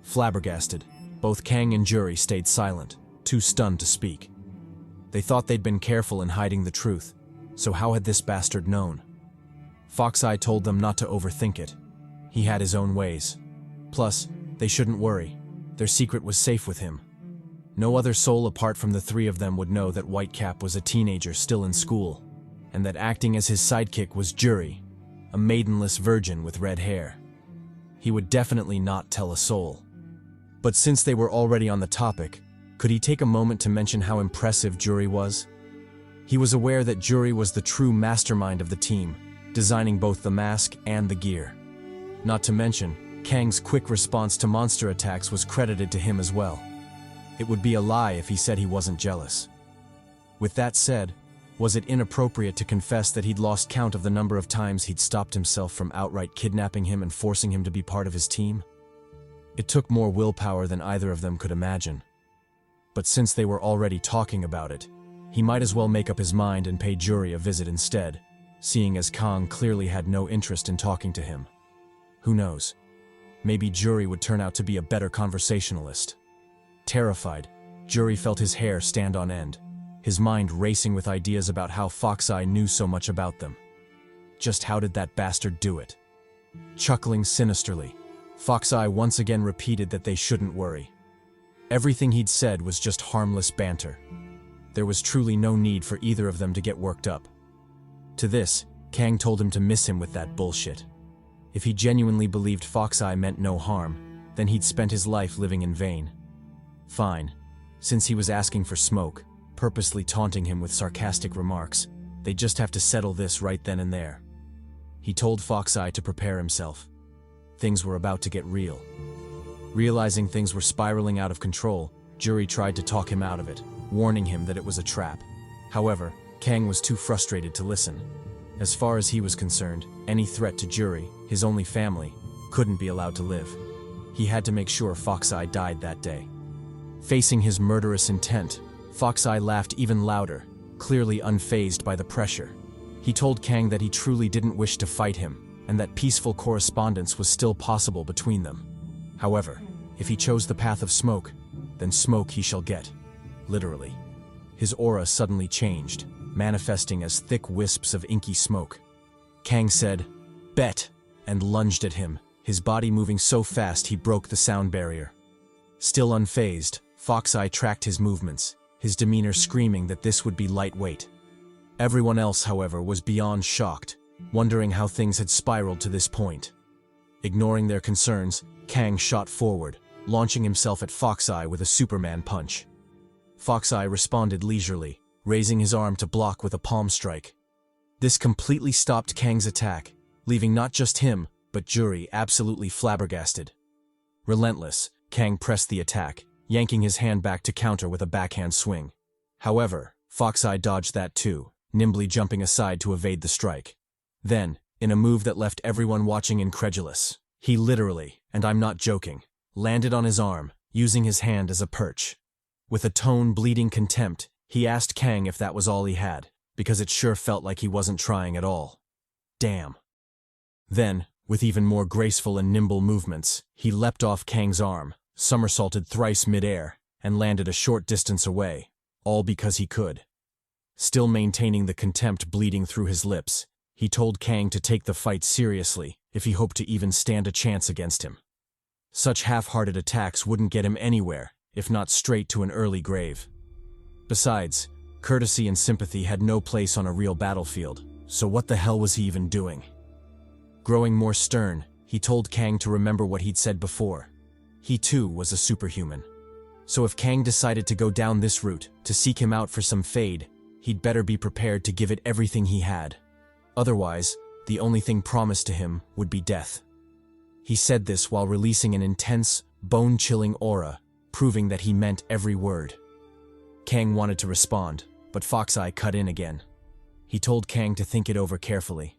Flabbergasted, both Kang and Juri stayed silent, too stunned to speak. They thought they'd been careful in hiding the truth, so how had this bastard known? Foxeye told them not to overthink it. He had his own ways. Plus, they shouldn't worry. Their secret was safe with him. No other soul apart from the 3 of them would know that Whitecap was a teenager still in school, and that acting as his sidekick was Juri, a maidenless virgin with red hair. He would definitely not tell a soul. But since they were already on the topic, could he take a moment to mention how impressive Juri was? He was aware that Juri was the true mastermind of the team, designing both the mask and the gear. Not to mention, Kang's quick response to monster attacks was credited to him as well. It would be a lie if he said he wasn't jealous. With that said, was it inappropriate to confess that he'd lost count of the number of times he'd stopped himself from outright kidnapping him and forcing him to be part of his team? It took more willpower than either of them could imagine. But since they were already talking about it, he might as well make up his mind and pay Juri a visit instead, seeing as Kang clearly had no interest in talking to him. Who knows? Maybe Juri would turn out to be a better conversationalist. Terrified, Juri felt his hair stand on end, his mind racing with ideas about how Foxeye knew so much about them. Just how did that bastard do it? Chuckling sinisterly, Foxeye once again repeated that they shouldn't worry. Everything he'd said was just harmless banter. There was truly no need for either of them to get worked up. To this, Kang told him to miss him with that bullshit. If he genuinely believed Foxeye meant no harm, then he'd spent his life living in vain. Fine. Since he was asking for smoke, purposely taunting him with sarcastic remarks. They'd just have to settle this right then and there. He told Foxeye to prepare himself. Things were about to get real. Realizing things were spiraling out of control, Jury tried to talk him out of it, warning him that it was a trap. However, Kang was too frustrated to listen. As far as he was concerned, any threat to Jury, his only family, couldn't be allowed to live. He had to make sure Foxeye died that day. Facing his murderous intent, Foxeye laughed even louder, clearly unfazed by the pressure. He told Kang that he truly didn't wish to fight him, and that peaceful correspondence was still possible between them. However, if he chose the path of smoke, then smoke he shall get. Literally. His aura suddenly changed, manifesting as thick wisps of inky smoke. Kang said, "Bet," and lunged at him, his body moving so fast he broke the sound barrier. Still unfazed, Foxeye tracked his movements, his demeanor screaming that this would be lightweight. Everyone else, however, was beyond shocked, wondering how things had spiraled to this point. Ignoring their concerns, Kang shot forward, launching himself at Foxeye with a Superman punch. Foxeye responded leisurely, raising his arm to block with a palm strike. This completely stopped Kang's attack, leaving not just him, but Jury absolutely flabbergasted. Relentless, Kang pressed the attack, yanking his hand back to counter with a backhand swing. However, Foxeye dodged that too, nimbly jumping aside to evade the strike. Then, in a move that left everyone watching incredulous, he literally, and I'm not joking, landed on his arm, using his hand as a perch. With a tone bleeding contempt, he asked Kang if that was all he had, because it sure felt like he wasn't trying at all. Damn. Then, with even more graceful and nimble movements, he leapt off Kang's arm, somersaulted thrice mid-air, and landed a short distance away, all because he could. Still maintaining the contempt bleeding through his lips, he told Kang to take the fight seriously if he hoped to even stand a chance against him. Such half-hearted attacks wouldn't get him anywhere, if not straight to an early grave. Besides, courtesy and sympathy had no place on a real battlefield, so what the hell was he even doing? Growing more stern, he told Kang to remember what he'd said before. He too was a superhuman. So if Kang decided to go down this route, to seek him out for some fade, he'd better be prepared to give it everything he had. Otherwise, the only thing promised to him would be death. He said this while releasing an intense, bone-chilling aura, proving that he meant every word. Kang wanted to respond, but Foxeye cut in again. He told Kang to think it over carefully.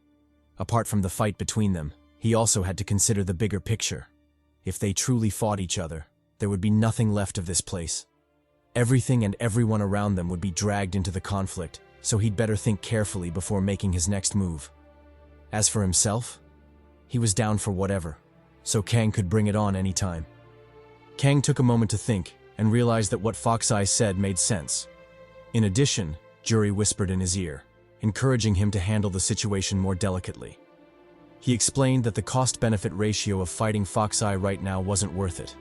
Apart from the fight between them, he also had to consider the bigger picture. If they truly fought each other, there would be nothing left of this place. Everything and everyone around them would be dragged into the conflict, so he'd better think carefully before making his next move. As for himself, he was down for whatever, so Kang could bring it on any time. Kang took a moment to think and realized that what Foxeye said made sense. In addition, Jury whispered in his ear, encouraging him to handle the situation more delicately. He explained that the cost-benefit ratio of fighting Foxeye right now wasn't worth it.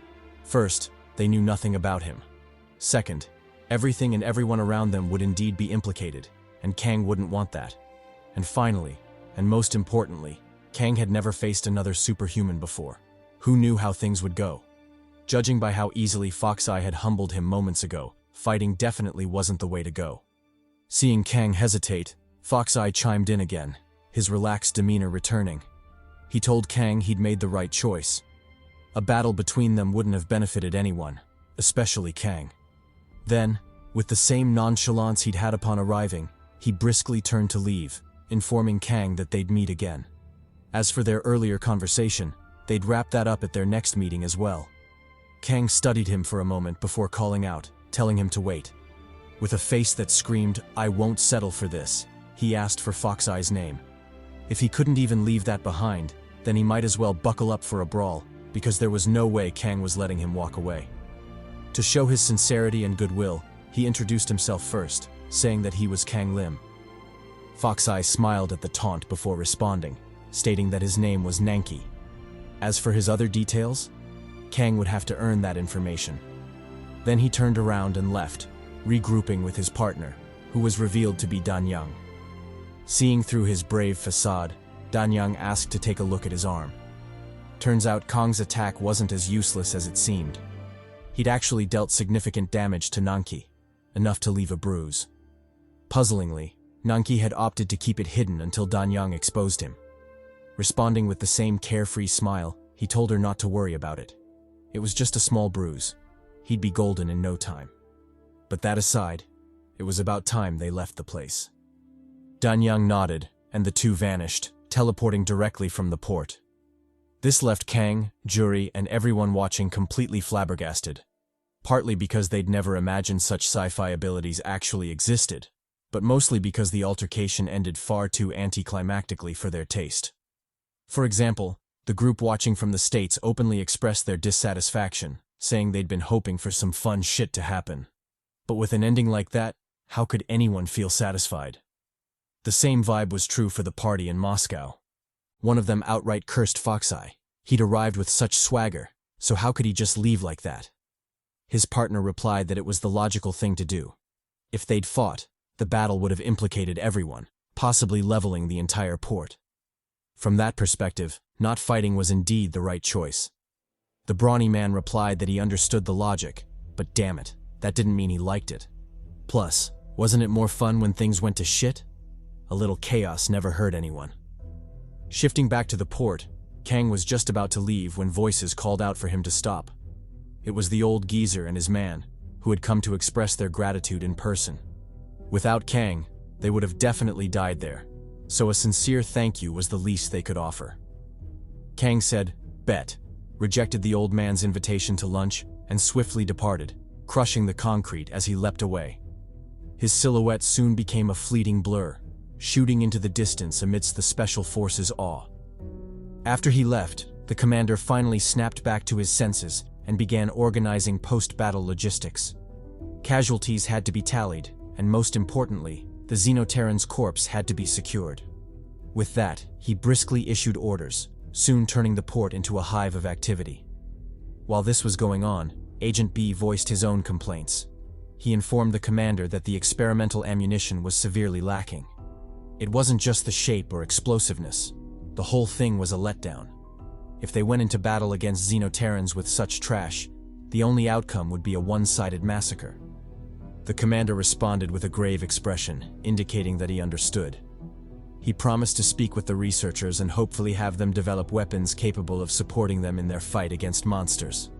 First, they knew nothing about him. Second, everything and everyone around them would indeed be implicated, and Kang wouldn't want that. And finally, and most importantly, Kang had never faced another superhuman before. Who knew how things would go? Judging by how easily Foxeye had humbled him moments ago, fighting definitely wasn't the way to go. Seeing Kang hesitate, Foxeye chimed in again, his relaxed demeanor returning. He told Kang he'd made the right choice. A battle between them wouldn't have benefited anyone, especially Kang. Then, with the same nonchalance he'd had upon arriving, he briskly turned to leave, informing Kang that they'd meet again. As for their earlier conversation, they'd wrap that up at their next meeting as well. Kang studied him for a moment before calling out, telling him to wait. With a face that screamed, "I won't settle for this," he asked for Foxeye's name. If he couldn't even leave that behind, then he might as well buckle up for a brawl, because there was no way Kang was letting him walk away. To show his sincerity and goodwill, he introduced himself first, saying that he was Kang Lim. Foxeye smiled at the taunt before responding, stating that his name was Nanki. As for his other details, Kang would have to earn that information. Then he turned around and left, regrouping with his partner, who was revealed to be Danyang. Seeing through his brave facade, Danyang asked to take a look at his arm. Turns out Kang's attack wasn't as useless as it seemed. He'd actually dealt significant damage to Nanki. enough to leave a bruise. Puzzlingly, Nanki had opted to keep it hidden until Danyang exposed him. Responding with the same carefree smile, he told her not to worry about it. It was just a small bruise. He'd be golden in no time. But that aside, it was about time they left the place. Danyang nodded, and the two vanished, teleporting directly from the port. This left Kang, Jury, and everyone watching completely flabbergasted. Partly because they'd never imagined such sci-fi abilities actually existed, but mostly because the altercation ended far too anticlimactically for their taste. For example, the group watching from the States openly expressed their dissatisfaction, saying they'd been hoping for some fun shit to happen. But with an ending like that, how could anyone feel satisfied? The same vibe was true for the party in Moscow. One of them outright cursed Foxeye. He'd arrived with such swagger, so how could he just leave like that? His partner replied that it was the logical thing to do. If they'd fought, the battle would have implicated everyone, possibly leveling the entire port. From that perspective, not fighting was indeed the right choice. The brawny man replied that he understood the logic, but damn it, that didn't mean he liked it. Plus, wasn't it more fun when things went to shit? A little chaos never hurt anyone. Shifting back to the port, Kang was just about to leave when voices called out for him to stop. It was the old geezer and his man, who had come to express their gratitude in person. Without Kang, they would have definitely died there, so a sincere thank you was the least they could offer. Kang said, "Bet," rejected the old man's invitation to lunch, and swiftly departed, crushing the concrete as he leapt away. His silhouette soon became a fleeting blur, shooting into the distance amidst the Special Forces' awe. After he left, the commander finally snapped back to his senses and began organizing post-battle logistics. Casualties had to be tallied, and most importantly, the Xenoterran's corpse had to be secured. With that, he briskly issued orders, soon turning the port into a hive of activity. While this was going on, Agent B voiced his own complaints. He informed the commander that the experimental ammunition was severely lacking. It wasn't just the shape or explosiveness. The whole thing was a letdown. If they went into battle against Xenoterrans with such trash, the only outcome would be a one-sided massacre. The commander responded with a grave expression, indicating that he understood. He promised to speak with the researchers and hopefully have them develop weapons capable of supporting them in their fight against monsters.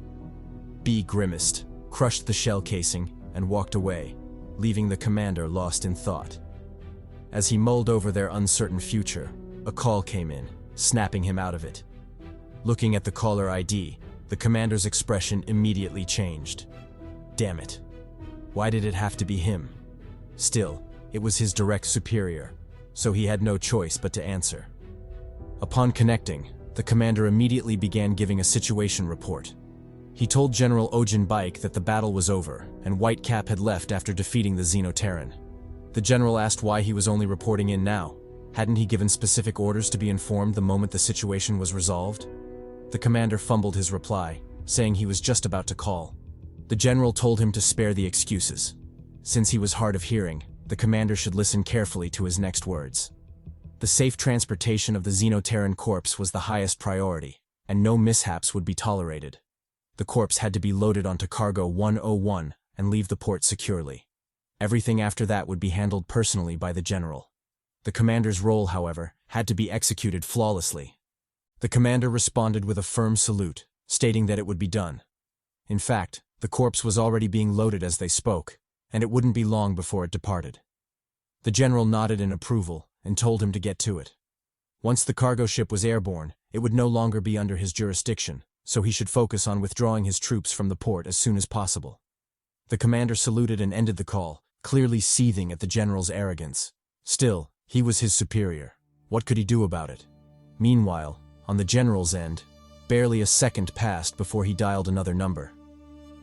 B grimaced, crushed the shell casing, and walked away, leaving the commander lost in thought. As he mulled over their uncertain future, a call came in, snapping him out of it. Looking at the caller ID, the commander's expression immediately changed. Damn it. Why did it have to be him? Still, it was his direct superior, so he had no choice but to answer. Upon connecting, the commander immediately began giving a situation report. He told General Ojin Baik that the battle was over, and Whitecap had left after defeating the Xenoterran. The general asked why he was only reporting in now. Hadn't he given specific orders to be informed the moment the situation was resolved? The commander fumbled his reply, saying he was just about to call. The general told him to spare the excuses. Since he was hard of hearing, the commander should listen carefully to his next words. The safe transportation of the Xenoterran corpse was the highest priority, and no mishaps would be tolerated. The corpse had to be loaded onto Cargo 101 and leave the port securely. Everything after that would be handled personally by the general. The commander's role, however, had to be executed flawlessly. The commander responded with a firm salute, stating that it would be done. In fact, the corpse was already being loaded as they spoke, and it wouldn't be long before it departed. The general nodded in approval and told him to get to it. Once the cargo ship was airborne, it would no longer be under his jurisdiction, so he should focus on withdrawing his troops from the port as soon as possible. The commander saluted and ended the call, clearly seething at the general's arrogance. Still, he was his superior. What could he do about it? Meanwhile, on the general's end, barely a second passed before he dialed another number.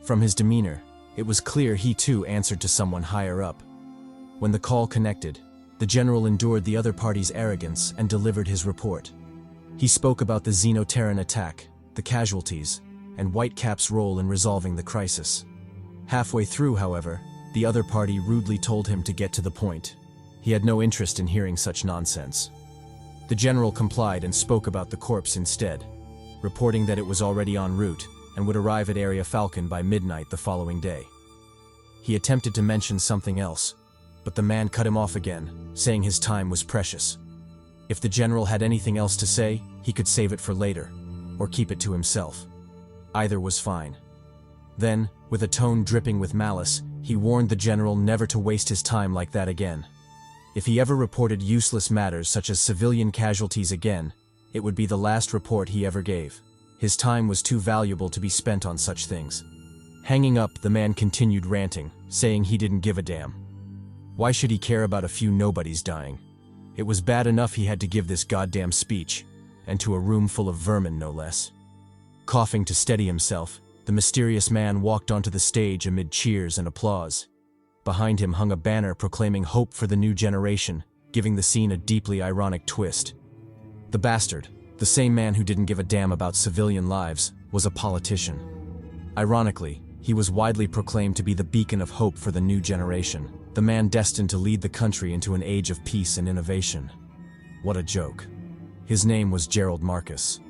From his demeanor, it was clear he too answered to someone higher up. When the call connected, the general endured the other party's arrogance and delivered his report. He spoke about the Xenoterran attack, the casualties, and Whitecap's role in resolving the crisis. Halfway through, however, the other party rudely told him to get to the point. He had no interest in hearing such nonsense. The general complied and spoke about the corpse instead, reporting that it was already en route and would arrive at Area Falcon by midnight the following day. He attempted to mention something else, but the man cut him off again, saying his time was precious. If the general had anything else to say, he could save it for later, or keep it to himself. Either was fine. Then, with a tone dripping with malice, he warned the general never to waste his time like that again. If he ever reported useless matters such as civilian casualties again, it would be the last report he ever gave. His time was too valuable to be spent on such things. Hanging up, the man continued ranting, saying he didn't give a damn. Why should he care about a few nobodies dying? It was bad enough he had to give this goddamn speech, and to a room full of vermin no less. Coughing to steady himself, the mysterious man walked onto the stage amid cheers and applause. Behind him hung a banner proclaiming hope for the new generation, giving the scene a deeply ironic twist. The bastard, the same man who didn't give a damn about civilian lives, was a politician. Ironically, he was widely proclaimed to be the beacon of hope for the new generation, the man destined to lead the country into an age of peace and innovation. What a joke. His name was Gerald Marcus.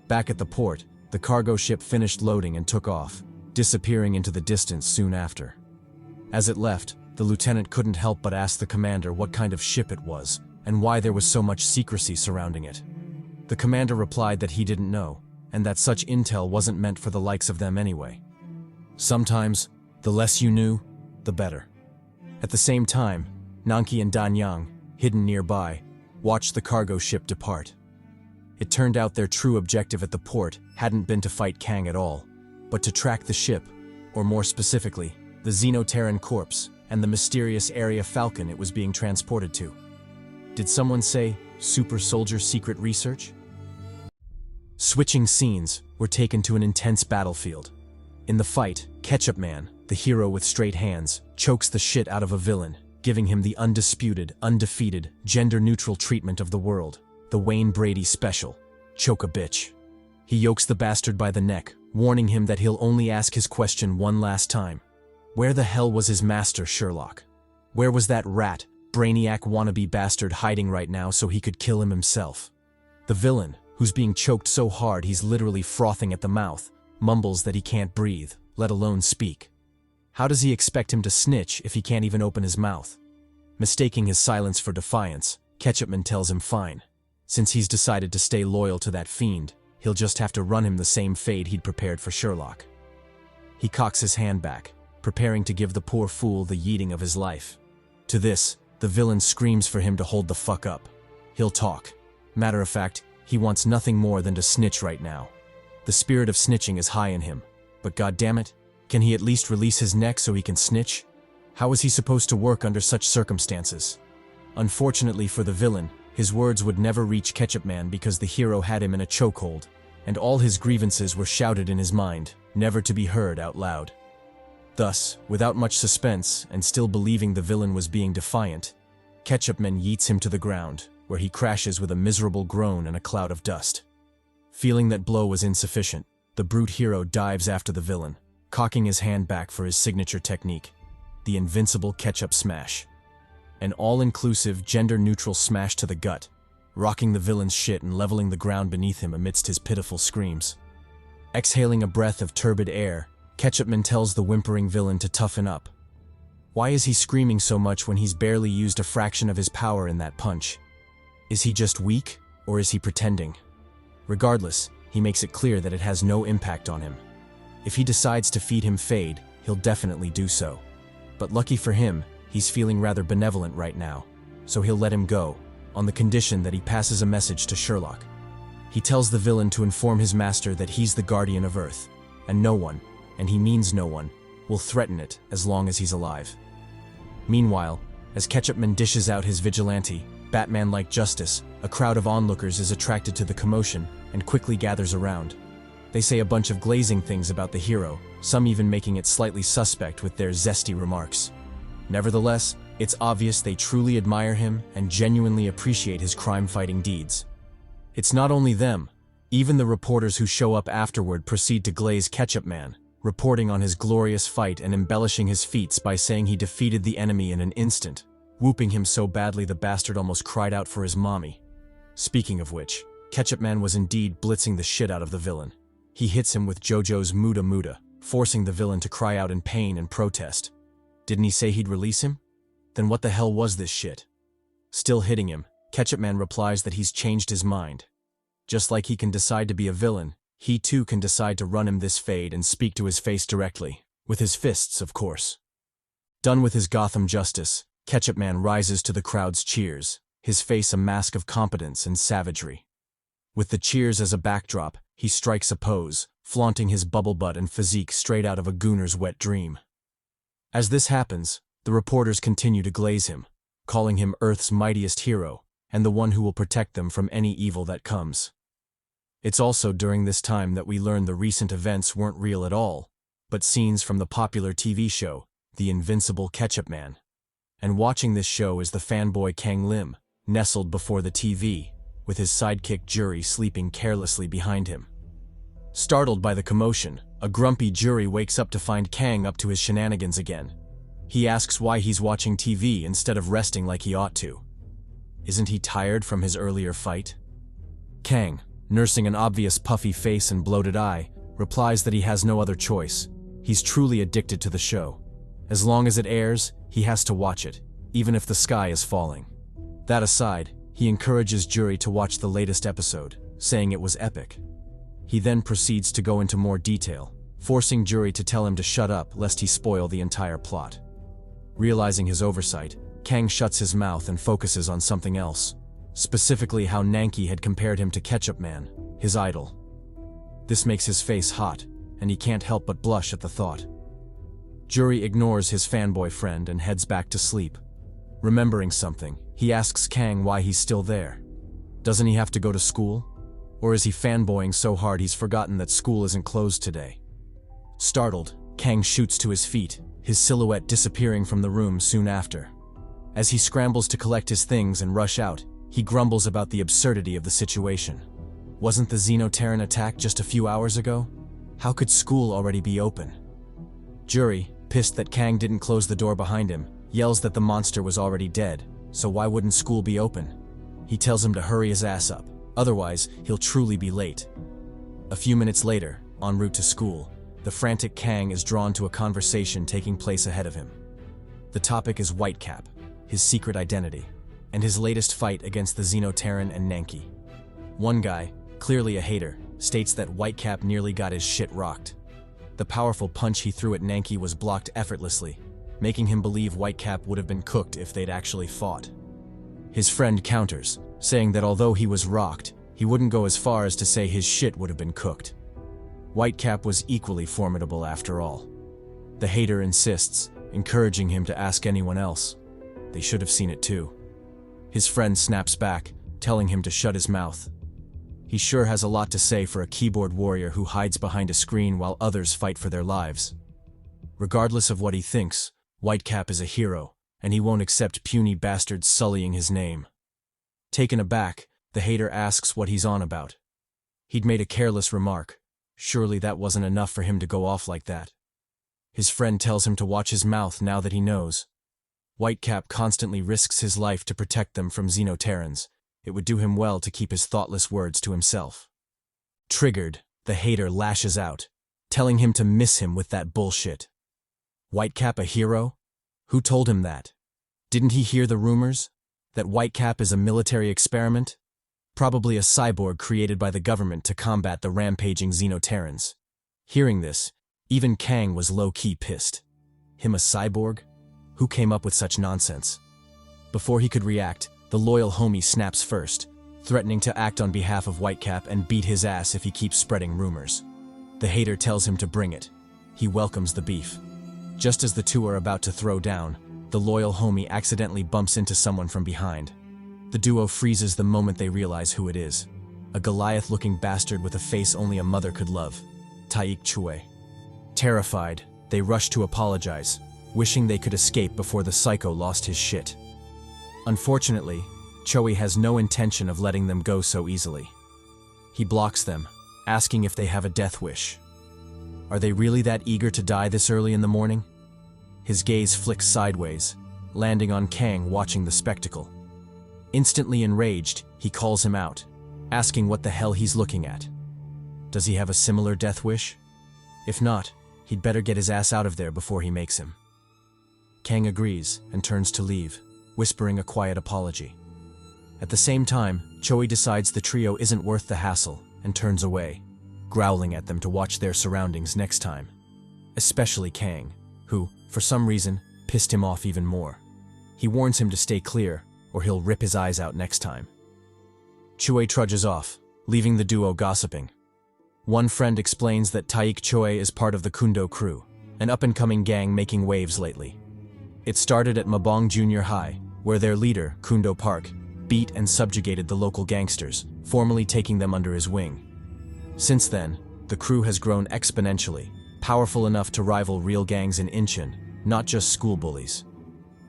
Back at the port, the cargo ship finished loading and took off, disappearing into the distance soon after. As it left, the lieutenant couldn't help but ask the commander what kind of ship it was, and why there was so much secrecy surrounding it. The commander replied that he didn't know, and that such intel wasn't meant for the likes of them anyway. Sometimes, the less you knew, the better. At the same time, Nanki and Danyang, hidden nearby, watched the cargo ship depart. It turned out their true objective at the port hadn't been to fight Kang at all, but to track the ship, or more specifically, the Xenoterran corpse and the mysterious area Falcon it was being transported to. Did someone say, super soldier secret research? Switching scenes, we're taken to an intense battlefield. In the fight, Ketchup Man, the hero with straight hands, chokes the shit out of a villain, giving him the undisputed, undefeated, gender-neutral treatment of the world, the Wayne Brady special, choke a bitch. He yokes the bastard by the neck, warning him that he'll only ask his question one last time. Where the hell was his master, Sherlock? Where was that rat, brainiac wannabe bastard hiding right now so he could kill him himself? The villain, who's being choked so hard he's literally frothing at the mouth, mumbles that he can't breathe, let alone speak. How does he expect him to snitch if he can't even open his mouth? Mistaking his silence for defiance, Ketchupman tells him fine. Since he's decided to stay loyal to that fiend, he'll just have to run him the same fate he'd prepared for Sherlock. He cocks his hand back, preparing to give the poor fool the yeeting of his life. To this, the villain screams for him to hold the fuck up. He'll talk. Matter of fact, he wants nothing more than to snitch right now. The spirit of snitching is high in him, but goddammit, can he at least release his neck so he can snitch? How is he supposed to work under such circumstances? Unfortunately for the villain, his words would never reach Ketchup Man because the hero had him in a chokehold, and all his grievances were shouted in his mind, never to be heard out loud. Thus, without much suspense, and still believing the villain was being defiant, Ketchupman yeets him to the ground, where he crashes with a miserable groan and a cloud of dust. Feeling that blow was insufficient, the brute hero dives after the villain, cocking his hand back for his signature technique, the invincible ketchup smash. An all-inclusive, gender-neutral smash to the gut, rocking the villain's shit and leveling the ground beneath him amidst his pitiful screams. Exhaling a breath of turbid air, Ketchupman tells the whimpering villain to toughen up. Why is he screaming so much when he's barely used a fraction of his power in that punch? Is he just weak, or is he pretending? Regardless, he makes it clear that it has no impact on him. If he decides to feed him Fade, he'll definitely do so. But lucky for him, he's feeling rather benevolent right now, so he'll let him go, on the condition that he passes a message to Sherlock. He tells the villain to inform his master that he's the guardian of Earth, and no one, and he means no one, will threaten it as long as he's alive. Meanwhile, as Ketchupman dishes out his vigilante, Batman-like justice, a crowd of onlookers is attracted to the commotion and quickly gathers around. They say a bunch of glazing things about the hero, some even making it slightly suspect with their zesty remarks. Nevertheless, it's obvious they truly admire him and genuinely appreciate his crime-fighting deeds. It's not only them, even the reporters who show up afterward proceed to glaze Ketchup Man, reporting on his glorious fight and embellishing his feats by saying he defeated the enemy in an instant, whooping him so badly the bastard almost cried out for his mommy. Speaking of which, Ketchup Man was indeed blitzing the shit out of the villain. He hits him with JoJo's Muda Muda, forcing the villain to cry out in pain and protest, Didn't he say he'd release him? Then what the hell was this shit? Still hitting him, Ketchup Man replies that he's changed his mind. Just like he can decide to be a villain, he too can decide to run him this fade and speak to his face directly. With his fists, of course. Done with his Gotham justice, Ketchup Man rises to the crowd's cheers, his face a mask of competence and savagery. With the cheers as a backdrop, he strikes a pose, flaunting his bubble butt and physique straight out of a gooner's wet dream. As this happens, the reporters continue to glaze him, calling him Earth's mightiest hero, and the one who will protect them from any evil that comes. It's also during this time that we learn the recent events weren't real at all, but scenes from the popular TV show, The Invincible Ketchup Man. And watching this show is the fanboy Kang Lim, nestled before the TV, with his sidekick Jury sleeping carelessly behind him. Startled by the commotion, a grumpy Jury wakes up to find Kang up to his shenanigans again. He asks why he's watching TV instead of resting like he ought to. Isn't he tired from his earlier fight? Kang, nursing an obvious puffy face and bloated eye, replies that he has no other choice. He's truly addicted to the show. As long as it airs, he has to watch it, even if the sky is falling. That aside, he encourages Jury to watch the latest episode, saying it was epic. He then proceeds to go into more detail, forcing Jury to tell him to shut up lest he spoil the entire plot. Realizing his oversight, Kang shuts his mouth and focuses on something else, specifically how Nanki had compared him to Ketchup Man, his idol. This makes his face hot, and he can't help but blush at the thought. Jury ignores his fanboy friend and heads back to sleep. Remembering something, he asks Kang why he's still there. Doesn't he have to go to school? Or is he fanboying so hard he's forgotten that school isn't closed today? Startled, Kang shoots to his feet, his silhouette disappearing from the room soon after. As he scrambles to collect his things and rush out, he grumbles about the absurdity of the situation. Wasn't the Xenoterran attack just a few hours ago? How could school already be open? Jury, pissed that Kang didn't close the door behind him, yells that the monster was already dead, so why wouldn't school be open? He tells him to hurry his ass up, otherwise he'll truly be late. A few minutes later, en route to school, the frantic Kang is drawn to a conversation taking place ahead of him. The topic is Whitecap, his secret identity, and his latest fight against the Xenoterran and Nanki. One guy, clearly a hater, states that Whitecap nearly got his shit rocked. The powerful punch he threw at Nanki was blocked effortlessly, making him believe Whitecap would have been cooked if they'd actually fought. His friend counters, saying that although he was rocked, he wouldn't go as far as to say his shit would have been cooked. Whitecap was equally formidable after all. The hater insists, encouraging him to ask anyone else. They should have seen it too. His friend snaps back, telling him to shut his mouth. He sure has a lot to say for a keyboard warrior who hides behind a screen while others fight for their lives. Regardless of what he thinks, Whitecap is a hero, and he won't accept puny bastards sullying his name. Taken aback, the hater asks what he's on about. He'd made a careless remark. Surely that wasn't enough for him to go off like that. His friend tells him to watch his mouth now that he knows. Whitecap constantly risks his life to protect them from Xenoterrans. It would do him well to keep his thoughtless words to himself. Triggered, the hater lashes out, telling him to miss him with that bullshit. Whitecap a hero? Who told him that? Didn't he hear the rumors? That Whitecap is a military experiment? Probably a cyborg created by the government to combat the rampaging Xenoterrans. Hearing this, even Kang was low-key pissed. Him a cyborg? Who came up with such nonsense? Before he could react, the loyal homie snaps first, threatening to act on behalf of Whitecap and beat his ass if he keeps spreading rumors. The hater tells him to bring it. He welcomes the beef. Just as the two are about to throw down, the loyal homie accidentally bumps into someone from behind. The duo freezes the moment they realize who it is. A Goliath-looking bastard with a face only a mother could love. Taik Chue. Terrified, they rush to apologize, wishing they could escape before the psycho lost his shit. Unfortunately, Choi has no intention of letting them go so easily. He blocks them, asking if they have a death wish. Are they really that eager to die this early in the morning? His gaze flicks sideways, landing on Kang watching the spectacle. Instantly enraged, he calls him out, asking what the hell he's looking at. Does he have a similar death wish? If not, he'd better get his ass out of there before he makes him. Kang agrees and turns to leave, whispering a quiet apology. At the same time, Choi decides the trio isn't worth the hassle and turns away, growling at them to watch their surroundings next time. Especially Kang, who, for some reason, pissed him off even more. He warns him to stay clear, or he'll rip his eyes out next time. Choi trudges off, leaving the duo gossiping. One friend explains that Taik Choi is part of the Kundo crew, an up-and-coming gang making waves lately. It started at Mabong Junior High, where their leader, Kundo Park, beat and subjugated the local gangsters, formally taking them under his wing. Since then, the crew has grown exponentially, powerful enough to rival real gangs in Incheon, not just school bullies.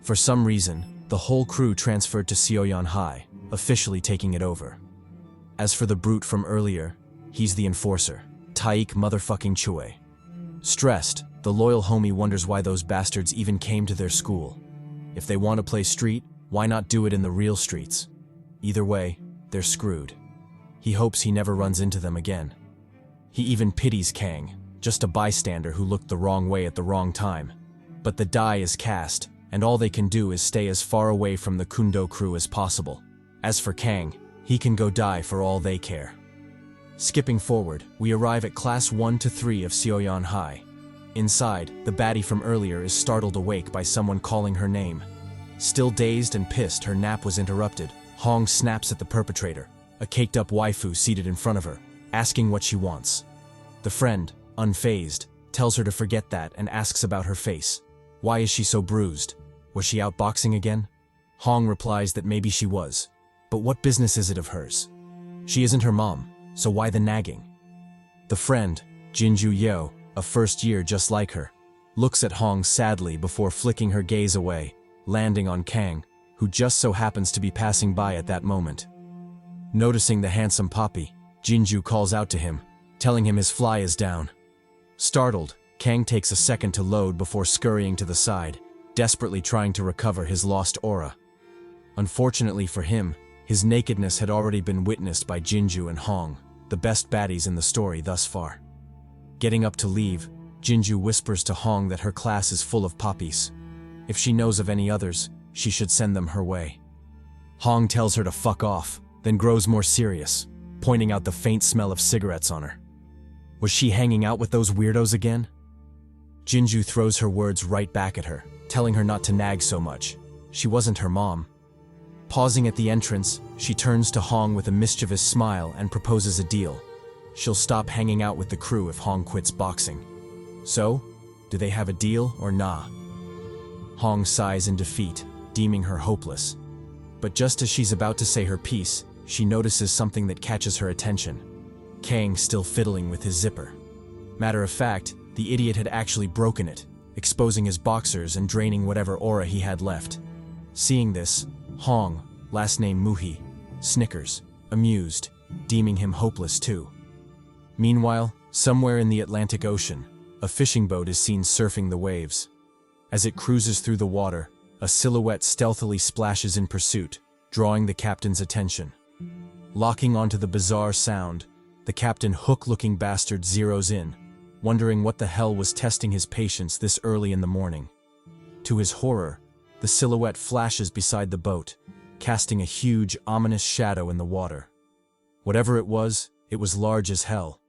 For some reason, the whole crew transferred to Seoyeon High, officially taking it over. As for the brute from earlier, he's the enforcer, Taik motherfucking Choi. Stressed, the loyal homie wonders why those bastards even came to their school. If they want to play street, why not do it in the real streets? Either way, they're screwed. He hopes he never runs into them again. He even pities Kang, just a bystander who looked the wrong way at the wrong time. But the die is cast, and all they can do is stay as far away from the Kundo crew as possible. As for Kang, he can go die for all they care. Skipping forward, we arrive at Class 1 to 3 of Seoyeon High. Inside, the baddie from earlier is startled awake by someone calling her name. Still dazed and pissed, her nap was interrupted. Hong snaps at the perpetrator, a caked-up waifu seated in front of her, asking what she wants. The friend, unfazed, tells her to forget that and asks about her face. Why is she so bruised? Was she out boxing again? Hong replies that maybe she was. But what business is it of hers? She isn't her mom, so why the nagging? The friend, Jinju Yo, a first year just like her, looks at Hong sadly before flicking her gaze away, landing on Kang, who just so happens to be passing by at that moment. Noticing the handsome Poppy, Jinju calls out to him, telling him his fly is down. Startled, Kang takes a second to load before scurrying to the side, desperately trying to recover his lost aura. Unfortunately for him, his nakedness had already been witnessed by Jinju and Hong, the best baddies in the story thus far. Getting up to leave, Jinju whispers to Hong that her class is full of poppies. If she knows of any others, she should send them her way. Hong tells her to fuck off, then grows more serious, pointing out the faint smell of cigarettes on her. Was she hanging out with those weirdos again? Jinju throws her words right back at her, telling her not to nag so much. She wasn't her mom. Pausing at the entrance, she turns to Hong with a mischievous smile and proposes a deal. She'll stop hanging out with the crew if Hong quits boxing. So, do they have a deal or nah? Hong sighs in defeat, deeming her hopeless. But just as she's about to say her piece, she notices something that catches her attention. Kang still fiddling with his zipper. Matter of fact, the idiot had actually broken it, exposing his boxers and draining whatever aura he had left. Seeing this, Hong, last name Muhi, snickers, amused, deeming him hopeless too. Meanwhile, somewhere in the Atlantic Ocean, a fishing boat is seen surfing the waves. As it cruises through the water, a silhouette stealthily splashes in pursuit, drawing the captain's attention. Locking onto the bizarre sound, the captain hook-looking bastard zeroes in, wondering what the hell was testing his patience this early in the morning. To his horror, the silhouette flashes beside the boat, casting a huge, ominous shadow in the water. Whatever it was large as hell,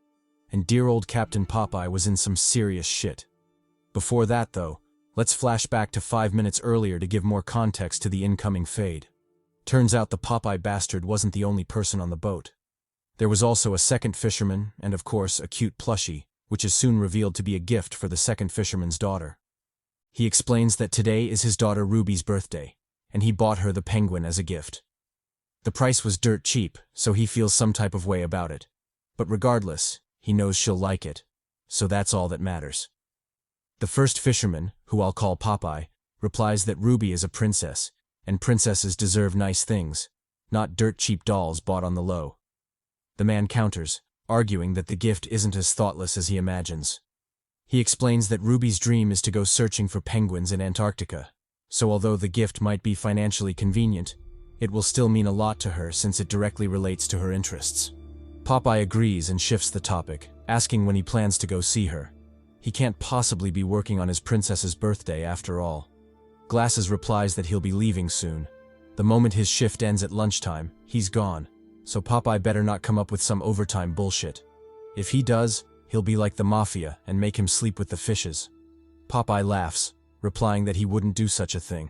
and dear old Captain Popeye was in some serious shit. Before that, though, let's flash back to 5 minutes earlier to give more context to the incoming fade. Turns out the Popeye bastard wasn't the only person on the boat. There was also a second fisherman, and of course a cute plushie, which is soon revealed to be a gift for the second fisherman's daughter. He explains that today is his daughter Ruby's birthday, and he bought her the penguin as a gift. The price was dirt cheap, so he feels some type of way about it. But regardless, he knows she'll like it, so that's all that matters. The first fisherman, who I'll call Popeye, replies that Ruby is a princess, and princesses deserve nice things, not dirt cheap dolls bought on the low. The man counters, arguing that the gift isn't as thoughtless as he imagines. He explains that Ruby's dream is to go searching for penguins in Antarctica, so although the gift might be financially convenient, it will still mean a lot to her since it directly relates to her interests. Popeye agrees and shifts the topic, asking when he plans to go see her. He can't possibly be working on his princess's birthday after all. Glasses replies that he'll be leaving soon. The moment his shift ends at lunchtime, he's gone, so Popeye better not come up with some overtime bullshit. If he does, he'll be like the mafia and make him sleep with the fishes. Popeye laughs, replying that he wouldn't do such a thing.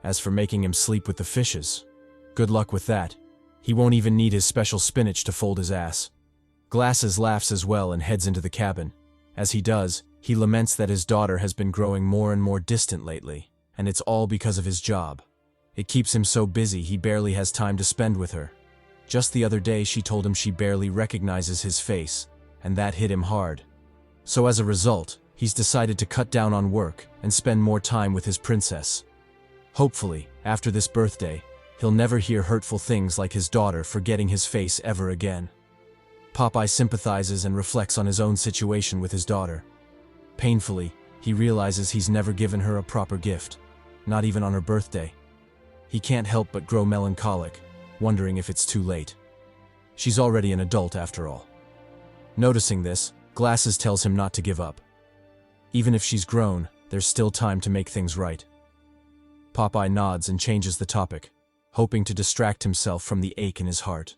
As for making him sleep with the fishes, good luck with that. He won't even need his special spinach to fold his ass. Glasses laughs as well and heads into the cabin. As he does, he laments that his daughter has been growing more and more distant lately, and it's all because of his job. It keeps him so busy he barely has time to spend with her. Just the other day she told him she barely recognizes his face, and that hit him hard. So as a result, he's decided to cut down on work and spend more time with his princess. Hopefully, after this birthday, he'll never hear hurtful things like his daughter forgetting his face ever again. Popeye sympathizes and reflects on his own situation with his daughter. Painfully, he realizes he's never given her a proper gift, not even on her birthday. He can't help but grow melancholic, wondering if it's too late. She's already an adult after all. Noticing this, Glasses tells him not to give up. Even if she's grown, there's still time to make things right. Popeye nods and changes the topic, hoping to distract himself from the ache in his heart.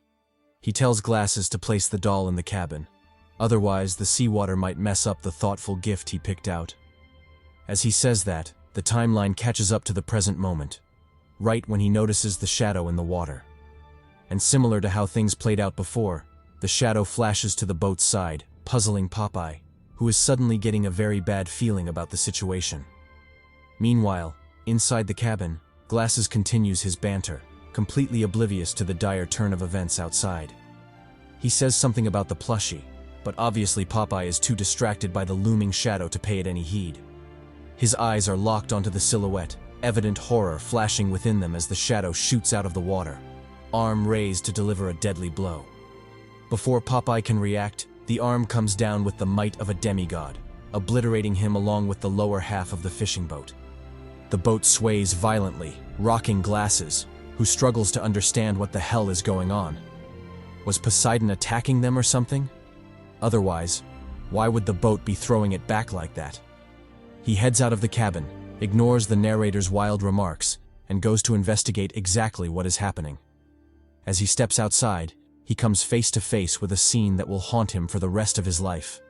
He tells Glasses to place the doll in the cabin. Otherwise, the seawater might mess up the thoughtful gift he picked out. As he says that, the timeline catches up to the present moment, right when he notices the shadow in the water. And similar to how things played out before, the shadow flashes to the boat's side, puzzling Popeye, who is suddenly getting a very bad feeling about the situation. Meanwhile, inside the cabin, Glasses continues his banter, completely oblivious to the dire turn of events outside. He says something about the plushie, but obviously Popeye is too distracted by the looming shadow to pay it any heed. His eyes are locked onto the silhouette, evident horror flashing within them as the shadow shoots out of the water, arm raised to deliver a deadly blow. Before Popeye can react, the arm comes down with the might of a demigod, obliterating him along with the lower half of the fishing boat. The boat sways violently, rocking Glasses, who struggles to understand what the hell is going on. Was Poseidon attacking them or something? Otherwise, why would the boat be throwing it back like that? He heads out of the cabin, ignores the narrator's wild remarks, and goes to investigate exactly what is happening. As he steps outside, he comes face to face with a scene that will haunt him for the rest of his life.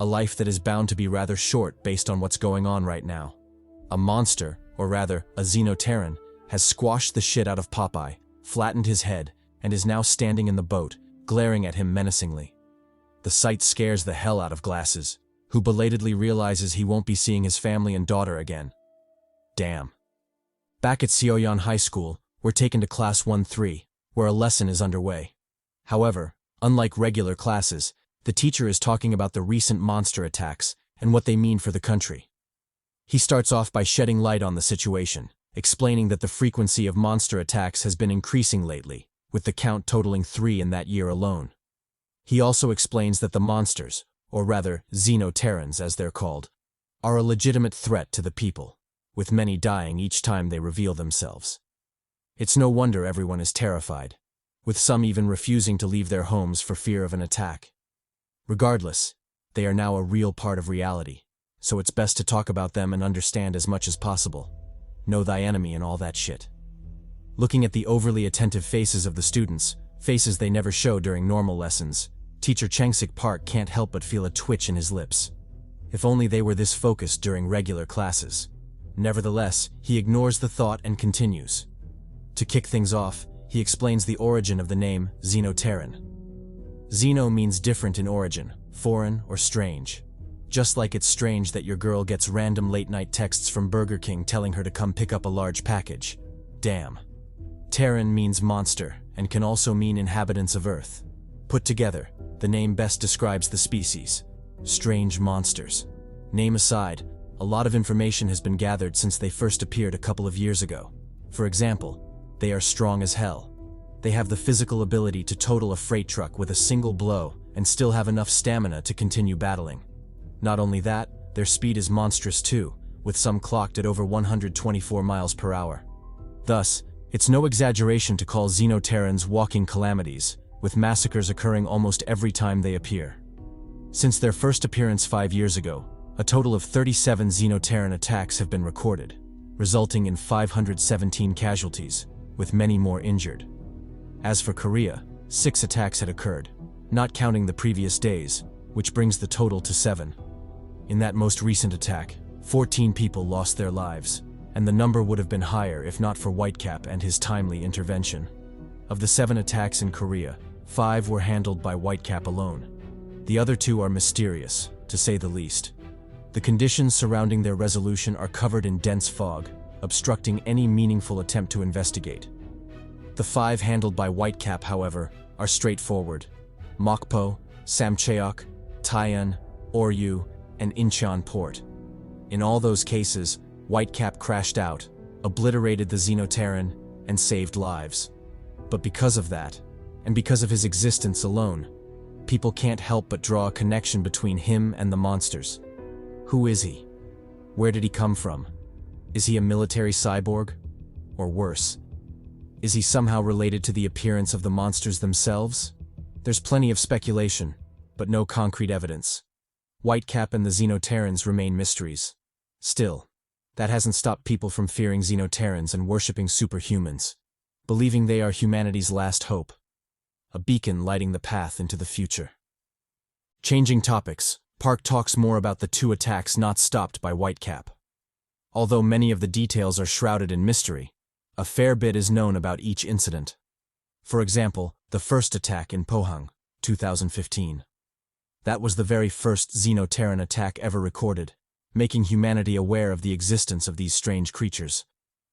A life that is bound to be rather short based on what's going on right now. A monster, or rather, a Xenoterran, has squashed the shit out of Popeye, flattened his head, and is now standing in the boat, glaring at him menacingly. The sight scares the hell out of Glasses, who belatedly realizes he won't be seeing his family and daughter again. Damn. Back at Seoyan High School, we're taken to Class 1-3, where a lesson is underway. However, unlike regular classes, the teacher is talking about the recent monster attacks and what they mean for the country. He starts off by shedding light on the situation, explaining that the frequency of monster attacks has been increasing lately, with the count totaling 3 in that year alone. He also explains that the monsters, or rather Xenoterrans as they're called, are a legitimate threat to the people, with many dying each time they reveal themselves. It's no wonder everyone is terrified, with some even refusing to leave their homes for fear of an attack. Regardless, they are now a real part of reality, so it's best to talk about them and understand as much as possible. Know thy enemy and all that shit. Looking at the overly attentive faces of the students, faces they never show during normal lessons, teacher Changsik Park can't help but feel a twitch in his lips. If only they were this focused during regular classes. Nevertheless, he ignores the thought and continues. To kick things off, he explains the origin of the name Xenoterran. Xeno means different in origin, foreign or strange. Just like it's strange that your girl gets random late-night texts from Burger King telling her to come pick up a large package. Damn. Terran means monster, and can also mean inhabitants of Earth. Put together, the name best describes the species. Strange monsters. Name aside, a lot of information has been gathered since they first appeared a couple of years ago. For example, they are strong as hell. They have the physical ability to total a freight truck with a single blow and still have enough stamina to continue battling. Not only that, their speed is monstrous too, with some clocked at over 124 miles per hour. Thus, it's no exaggeration to call Xenoterrans walking calamities, with massacres occurring almost every time they appear. Since their first appearance 5 years ago, a total of 37 Xenoterran attacks have been recorded, resulting in 517 casualties, with many more injured. As for Korea, 6 attacks had occurred, not counting the previous days, which brings the total to 7. In that most recent attack, 14 people lost their lives, and the number would have been higher if not for Whitecap and his timely intervention. Of the 7 attacks in Korea, 5 were handled by Whitecap alone. The other 2 are mysterious, to say the least. The conditions surrounding their resolution are covered in dense fog, obstructing any meaningful attempt to investigate. The 5 handled by Whitecap, however, are straightforward: Mokpo, Samcheok, Taeyeon, Oryu, and Incheon Port. In all those cases, Whitecap crashed out, obliterated the Xenoterran, and saved lives. But because of that, and because of his existence alone, people can't help but draw a connection between him and the monsters. Who is he? Where did he come from? Is he a military cyborg? Or worse, is he somehow related to the appearance of the monsters themselves? There's plenty of speculation, but no concrete evidence. Whitecap and the Xenoterrans remain mysteries. Still, that hasn't stopped people from fearing Xenoterrans and worshipping superhumans, believing they are humanity's last hope, a beacon lighting the path into the future. Changing topics, Park talks more about the 2 attacks not stopped by Whitecap. Although many of the details are shrouded in mystery, a fair bit is known about each incident. For example, the first attack in Pohang, 2015. That was the very first Xenoterran attack ever recorded, making humanity aware of the existence of these strange creatures.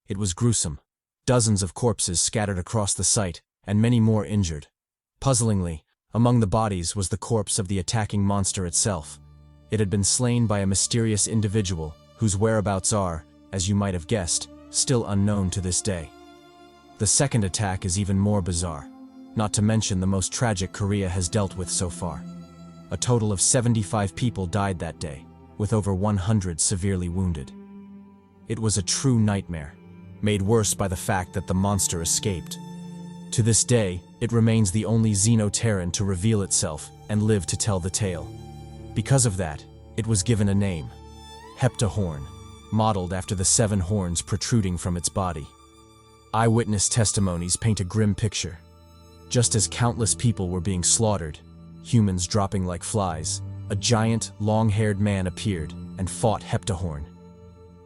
It was gruesome. Dozens of corpses scattered across the site, and many more injured. Puzzlingly, among the bodies was the corpse of the attacking monster itself. It had been slain by a mysterious individual whose whereabouts are, as you might have guessed, still unknown to this day. The second attack is even more bizarre, not to mention the most tragic Korea has dealt with so far. A total of 75 people died that day, with over 100 severely wounded. It was a true nightmare, made worse by the fact that the monster escaped. To this day, it remains the only Xenoterran to reveal itself and live to tell the tale. Because of that, it was given a name: Heptahorn, modeled after the 7 horns protruding from its body. Eyewitness testimonies paint a grim picture. Just as countless people were being slaughtered, humans dropping like flies, a giant, long-haired man appeared and fought Heptahorn.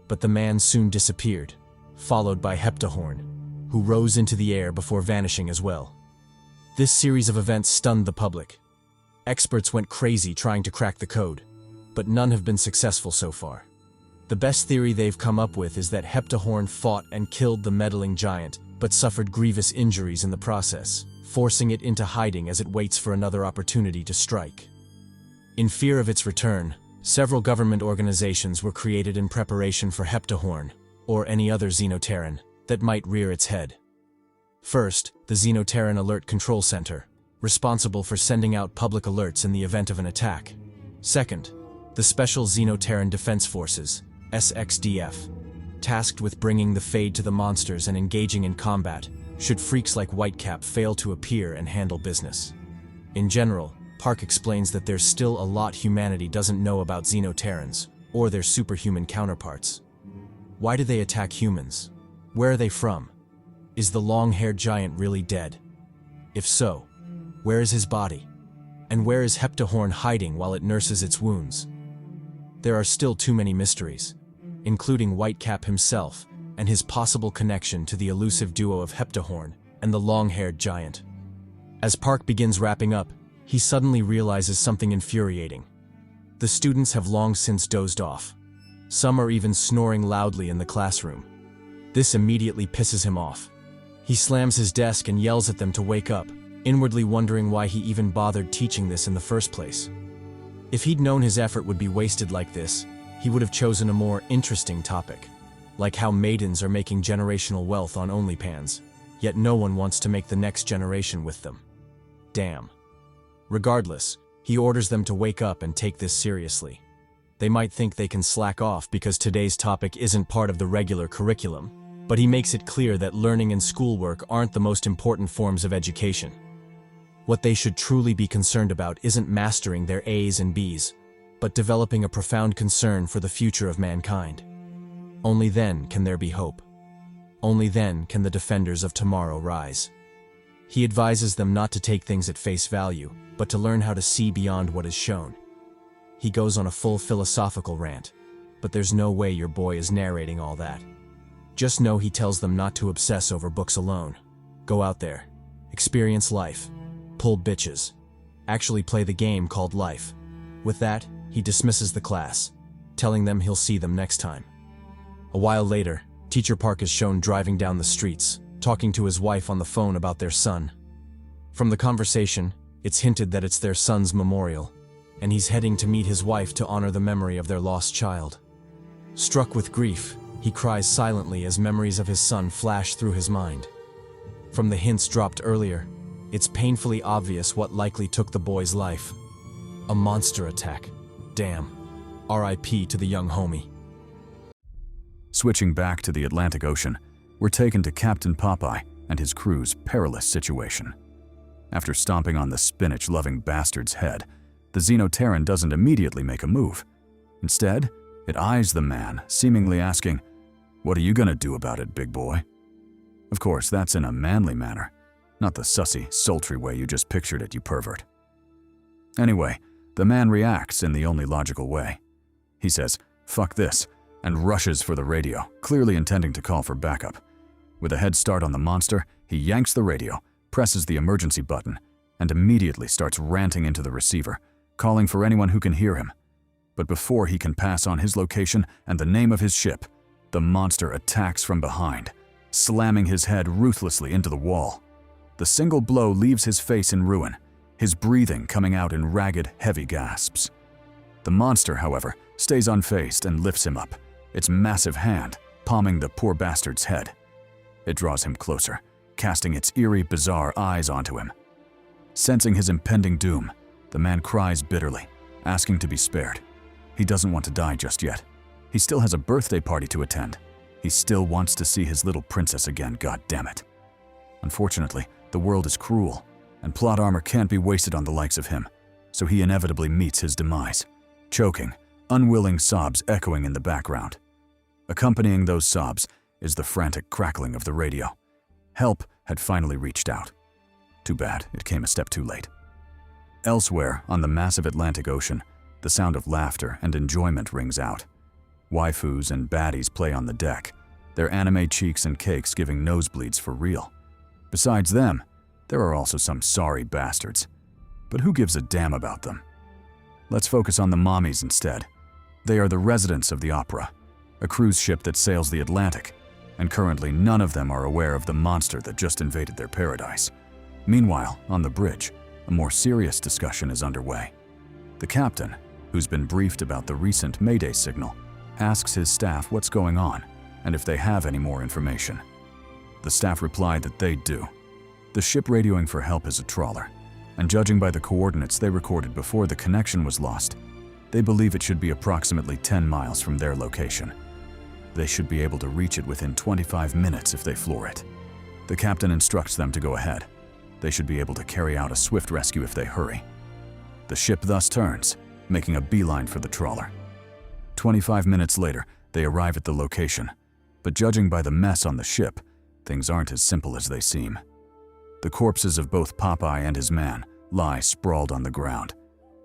But the man soon disappeared, followed by Heptahorn, who rose into the air before vanishing as well. This series of events stunned the public. Experts went crazy trying to crack the code, but none have been successful so far. The best theory they've come up with is that Heptahorn fought and killed the meddling giant, but suffered grievous injuries in the process, forcing it into hiding as it waits for another opportunity to strike. In fear of its return, several government organizations were created in preparation for Heptahorn, or any other Xenoterran, that might rear its head. First, the Xenoterran Alert Control Center, responsible for sending out public alerts in the event of an attack. Second, the Special Xenoterran Defense Forces, SXDF, tasked with bringing the fade to the monsters and engaging in combat, should freaks like Whitecap fail to appear and handle business. In general, Park explains that there's still a lot humanity doesn't know about Xenoterrans, or their superhuman counterparts. Why do they attack humans? Where are they from? Is the long-haired giant really dead? If so, where is his body? And where is Heptahorn hiding while it nurses its wounds? There are still too many mysteries, including Whitecap himself and his possible connection to the elusive duo of Heptahorn and the long-haired giant. As Park begins wrapping up, he suddenly realizes something infuriating. The students have long since dozed off. Some are even snoring loudly in the classroom. This immediately pisses him off. He slams his desk and yells at them to wake up, inwardly wondering why he even bothered teaching this in the first place. If he'd known his effort would be wasted like this, he would have chosen a more interesting topic, like how maidens are making generational wealth on OnlyPans, yet no one wants to make the next generation with them. Damn. Regardless, he orders them to wake up and take this seriously. They might think they can slack off because today's topic isn't part of the regular curriculum, but he makes it clear that learning and schoolwork aren't the most important forms of education. What they should truly be concerned about isn't mastering their A's and B's, but developing a profound concern for the future of mankind. Only then can there be hope. Only then can the defenders of tomorrow rise. He advises them not to take things at face value, but to learn how to see beyond what is shown. He goes on a full philosophical rant, but there's no way your boy is narrating all that. Just know he tells them not to obsess over books alone. Go out there, experience life, pull bitches, actually play the game called life. With that, he dismisses the class, telling them he'll see them next time. A while later, Teacher Park is shown driving down the streets, talking to his wife on the phone about their son. From the conversation, it's hinted that it's their son's memorial, and he's heading to meet his wife to honor the memory of their lost child. Struck with grief, he cries silently as memories of his son flash through his mind. From the hints dropped earlier, it's painfully obvious what likely took the boy's life. A monster attack. Damn. R.I.P. to the young homie. Switching back to the Atlantic Ocean, we're taken to Captain Popeye and his crew's perilous situation. After stomping on the spinach-loving bastard's head, the Xenoterran doesn't immediately make a move. Instead, it eyes the man, seemingly asking, "What are you gonna do about it, big boy?" Of course, that's in a manly manner, not the sussy, sultry way you just pictured it, you pervert. Anyway, the man reacts in the only logical way. He says, "Fuck this," and rushes for the radio, clearly intending to call for backup. With a head start on the monster, he yanks the radio, presses the emergency button, and immediately starts ranting into the receiver, calling for anyone who can hear him. But before he can pass on his location and the name of his ship, the monster attacks from behind, slamming his head ruthlessly into the wall. The single blow leaves his face in ruin, his breathing coming out in ragged, heavy gasps. The monster, however, stays unfazed and lifts him up, its massive hand palming the poor bastard's head. It draws him closer, casting its eerie, bizarre eyes onto him. Sensing his impending doom, the man cries bitterly, asking to be spared. He doesn't want to die just yet. He still has a birthday party to attend. He still wants to see his little princess again, goddammit. Unfortunately, the world is cruel, and plot armor can't be wasted on the likes of him, so he inevitably meets his demise, choking, unwilling sobs echoing in the background. Accompanying those sobs is the frantic crackling of the radio. Help had finally reached out. Too bad it came a step too late. Elsewhere, on the massive Atlantic Ocean, the sound of laughter and enjoyment rings out. Waifus and baddies play on the deck, their anime cheeks and cakes giving nosebleeds for real. Besides them, there are also some sorry bastards. But who gives a damn about them? Let's focus on the mommies instead. They are the residents of the Opera, a cruise ship that sails the Atlantic, and currently none of them are aware of the monster that just invaded their paradise. Meanwhile, on the bridge, a more serious discussion is underway. The captain, who's been briefed about the recent Mayday signal, asks his staff what's going on and if they have any more information. The staff reply that they do. The ship radioing for help is a trawler, and judging by the coordinates they recorded before the connection was lost, they believe it should be approximately 10 miles from their location. They should be able to reach it within 25 minutes if they floor it. The captain instructs them to go ahead. They should be able to carry out a swift rescue if they hurry. The ship thus turns, making a beeline for the trawler. 25 minutes later, they arrive at the location, but judging by the mess on the ship, things aren't as simple as they seem. The corpses of both Popeye and his man lie sprawled on the ground,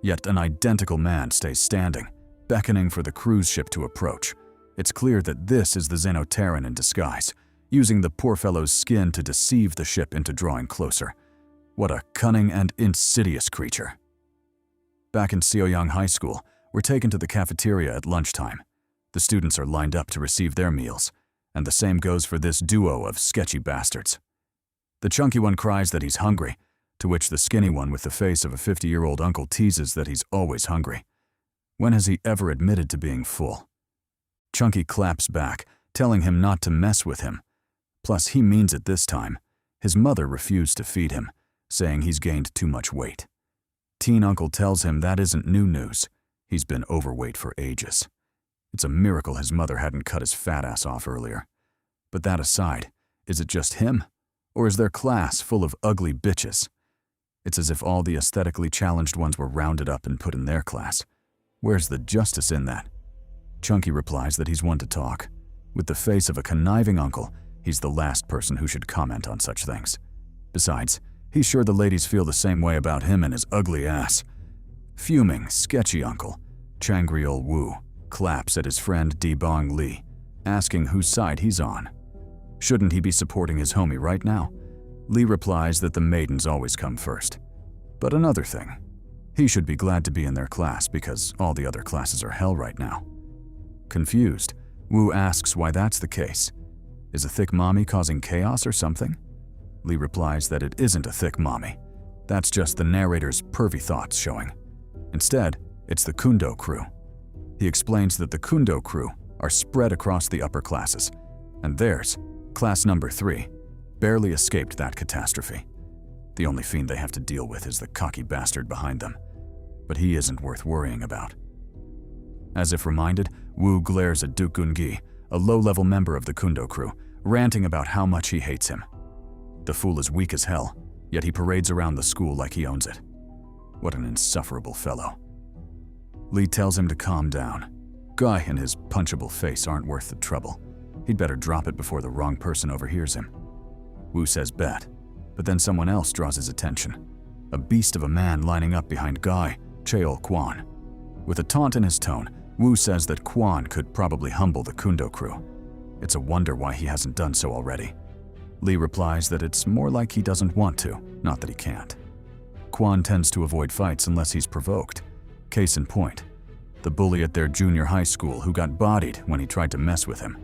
yet an identical man stays standing, beckoning for the cruise ship to approach. It's clear that this is the Xenoterran in disguise, using the poor fellow's skin to deceive the ship into drawing closer. What a cunning and insidious creature. Back in Seoyang High School, we're taken to the cafeteria at lunchtime. The students are lined up to receive their meals, and the same goes for this duo of sketchy bastards. The chunky one cries that he's hungry, to which the skinny one with the face of a 50-year-old uncle teases that he's always hungry. When has he ever admitted to being full? Chunky claps back, telling him not to mess with him. Plus, he means it this time. His mother refused to feed him, saying he's gained too much weight. Teen uncle tells him that isn't new news. He's been overweight for ages. It's a miracle his mother hadn't cut his fat ass off earlier. But that aside, is it just him? Or is their class full of ugly bitches? It's as if all the aesthetically challenged ones were rounded up and put in their class. Where's the justice in that? Chunky replies that he's one to talk. With the face of a conniving uncle, he's the last person who should comment on such things. Besides, he's sure the ladies feel the same way about him and his ugly ass. Fuming, sketchy uncle, Changriol Wu, claps at his friend Debong Li, asking whose side he's on. Shouldn't he be supporting his homie right now? Li replies that the maidens always come first. But another thing, he should be glad to be in their class because all the other classes are hell right now. Confused, Wu asks why that's the case. Is a thick mommy causing chaos or something? Li replies that it isn't a thick mommy. That's just the narrator's pervy thoughts showing. Instead, it's the Kundo crew. He explains that the Kundo crew are spread across the upper classes, and theirs, class number 3, barely escaped that catastrophe. The only fiend they have to deal with is the cocky bastard behind them, but he isn't worth worrying about. As if reminded, Wu glares at Duke Gungi, a low-level member of the Kundo crew, ranting about how much he hates him. The fool is weak as hell, yet he parades around the school like he owns it. What an insufferable fellow. Li tells him to calm down. Guy and his punchable face aren't worth the trouble. He'd better drop it before the wrong person overhears him. Wu says bet, but then someone else draws his attention. A beast of a man lining up behind Guy, Cheol Quan. With a taunt in his tone, Wu says that Quan could probably humble the Kundo crew. It's a wonder why he hasn't done so already. Li replies that it's more like he doesn't want to, not that he can't. Quan tends to avoid fights unless he's provoked. Case in point, the bully at their junior high school who got bodied when he tried to mess with him.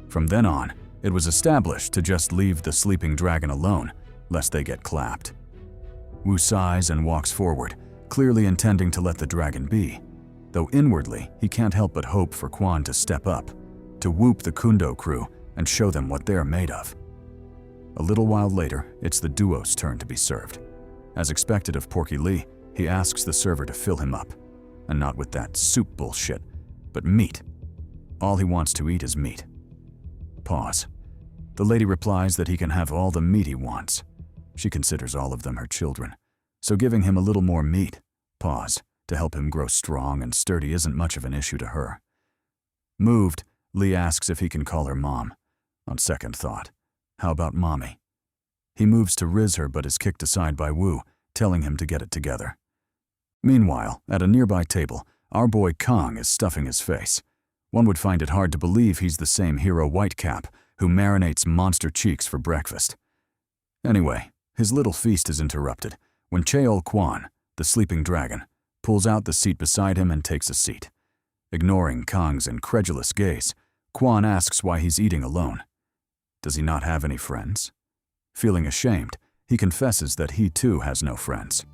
From then on, it was established to just leave the sleeping dragon alone, lest they get clapped. Wu sighs and walks forward, clearly intending to let the dragon be, though inwardly he can't help but hope for Quan to step up, to whoop the Kundo crew and show them what they're made of. A little while later, it's the duo's turn to be served. As expected of Porky Lee, he asks the server to fill him up, and not with that soup bullshit, but meat. All he wants to eat is meat. Pause. The lady replies that he can have all the meat he wants. She considers all of them her children, so giving him a little more meat, pause, to help him grow strong and sturdy isn't much of an issue to her. Moved, Lee asks if he can call her mom. On second thought, how about mommy? He moves to riz her but is kicked aside by Wu, telling him to get it together. Meanwhile, at a nearby table, our boy Kang is stuffing his face. One would find it hard to believe he's the same hero Whitecap who marinates monster cheeks for breakfast. Anyway, his little feast is interrupted when Cheol Quan, the sleeping dragon, pulls out the seat beside him and takes a seat. Ignoring Kang's incredulous gaze, Quan asks why he's eating alone. Does he not have any friends? Feeling ashamed, he confesses that he too has no friends.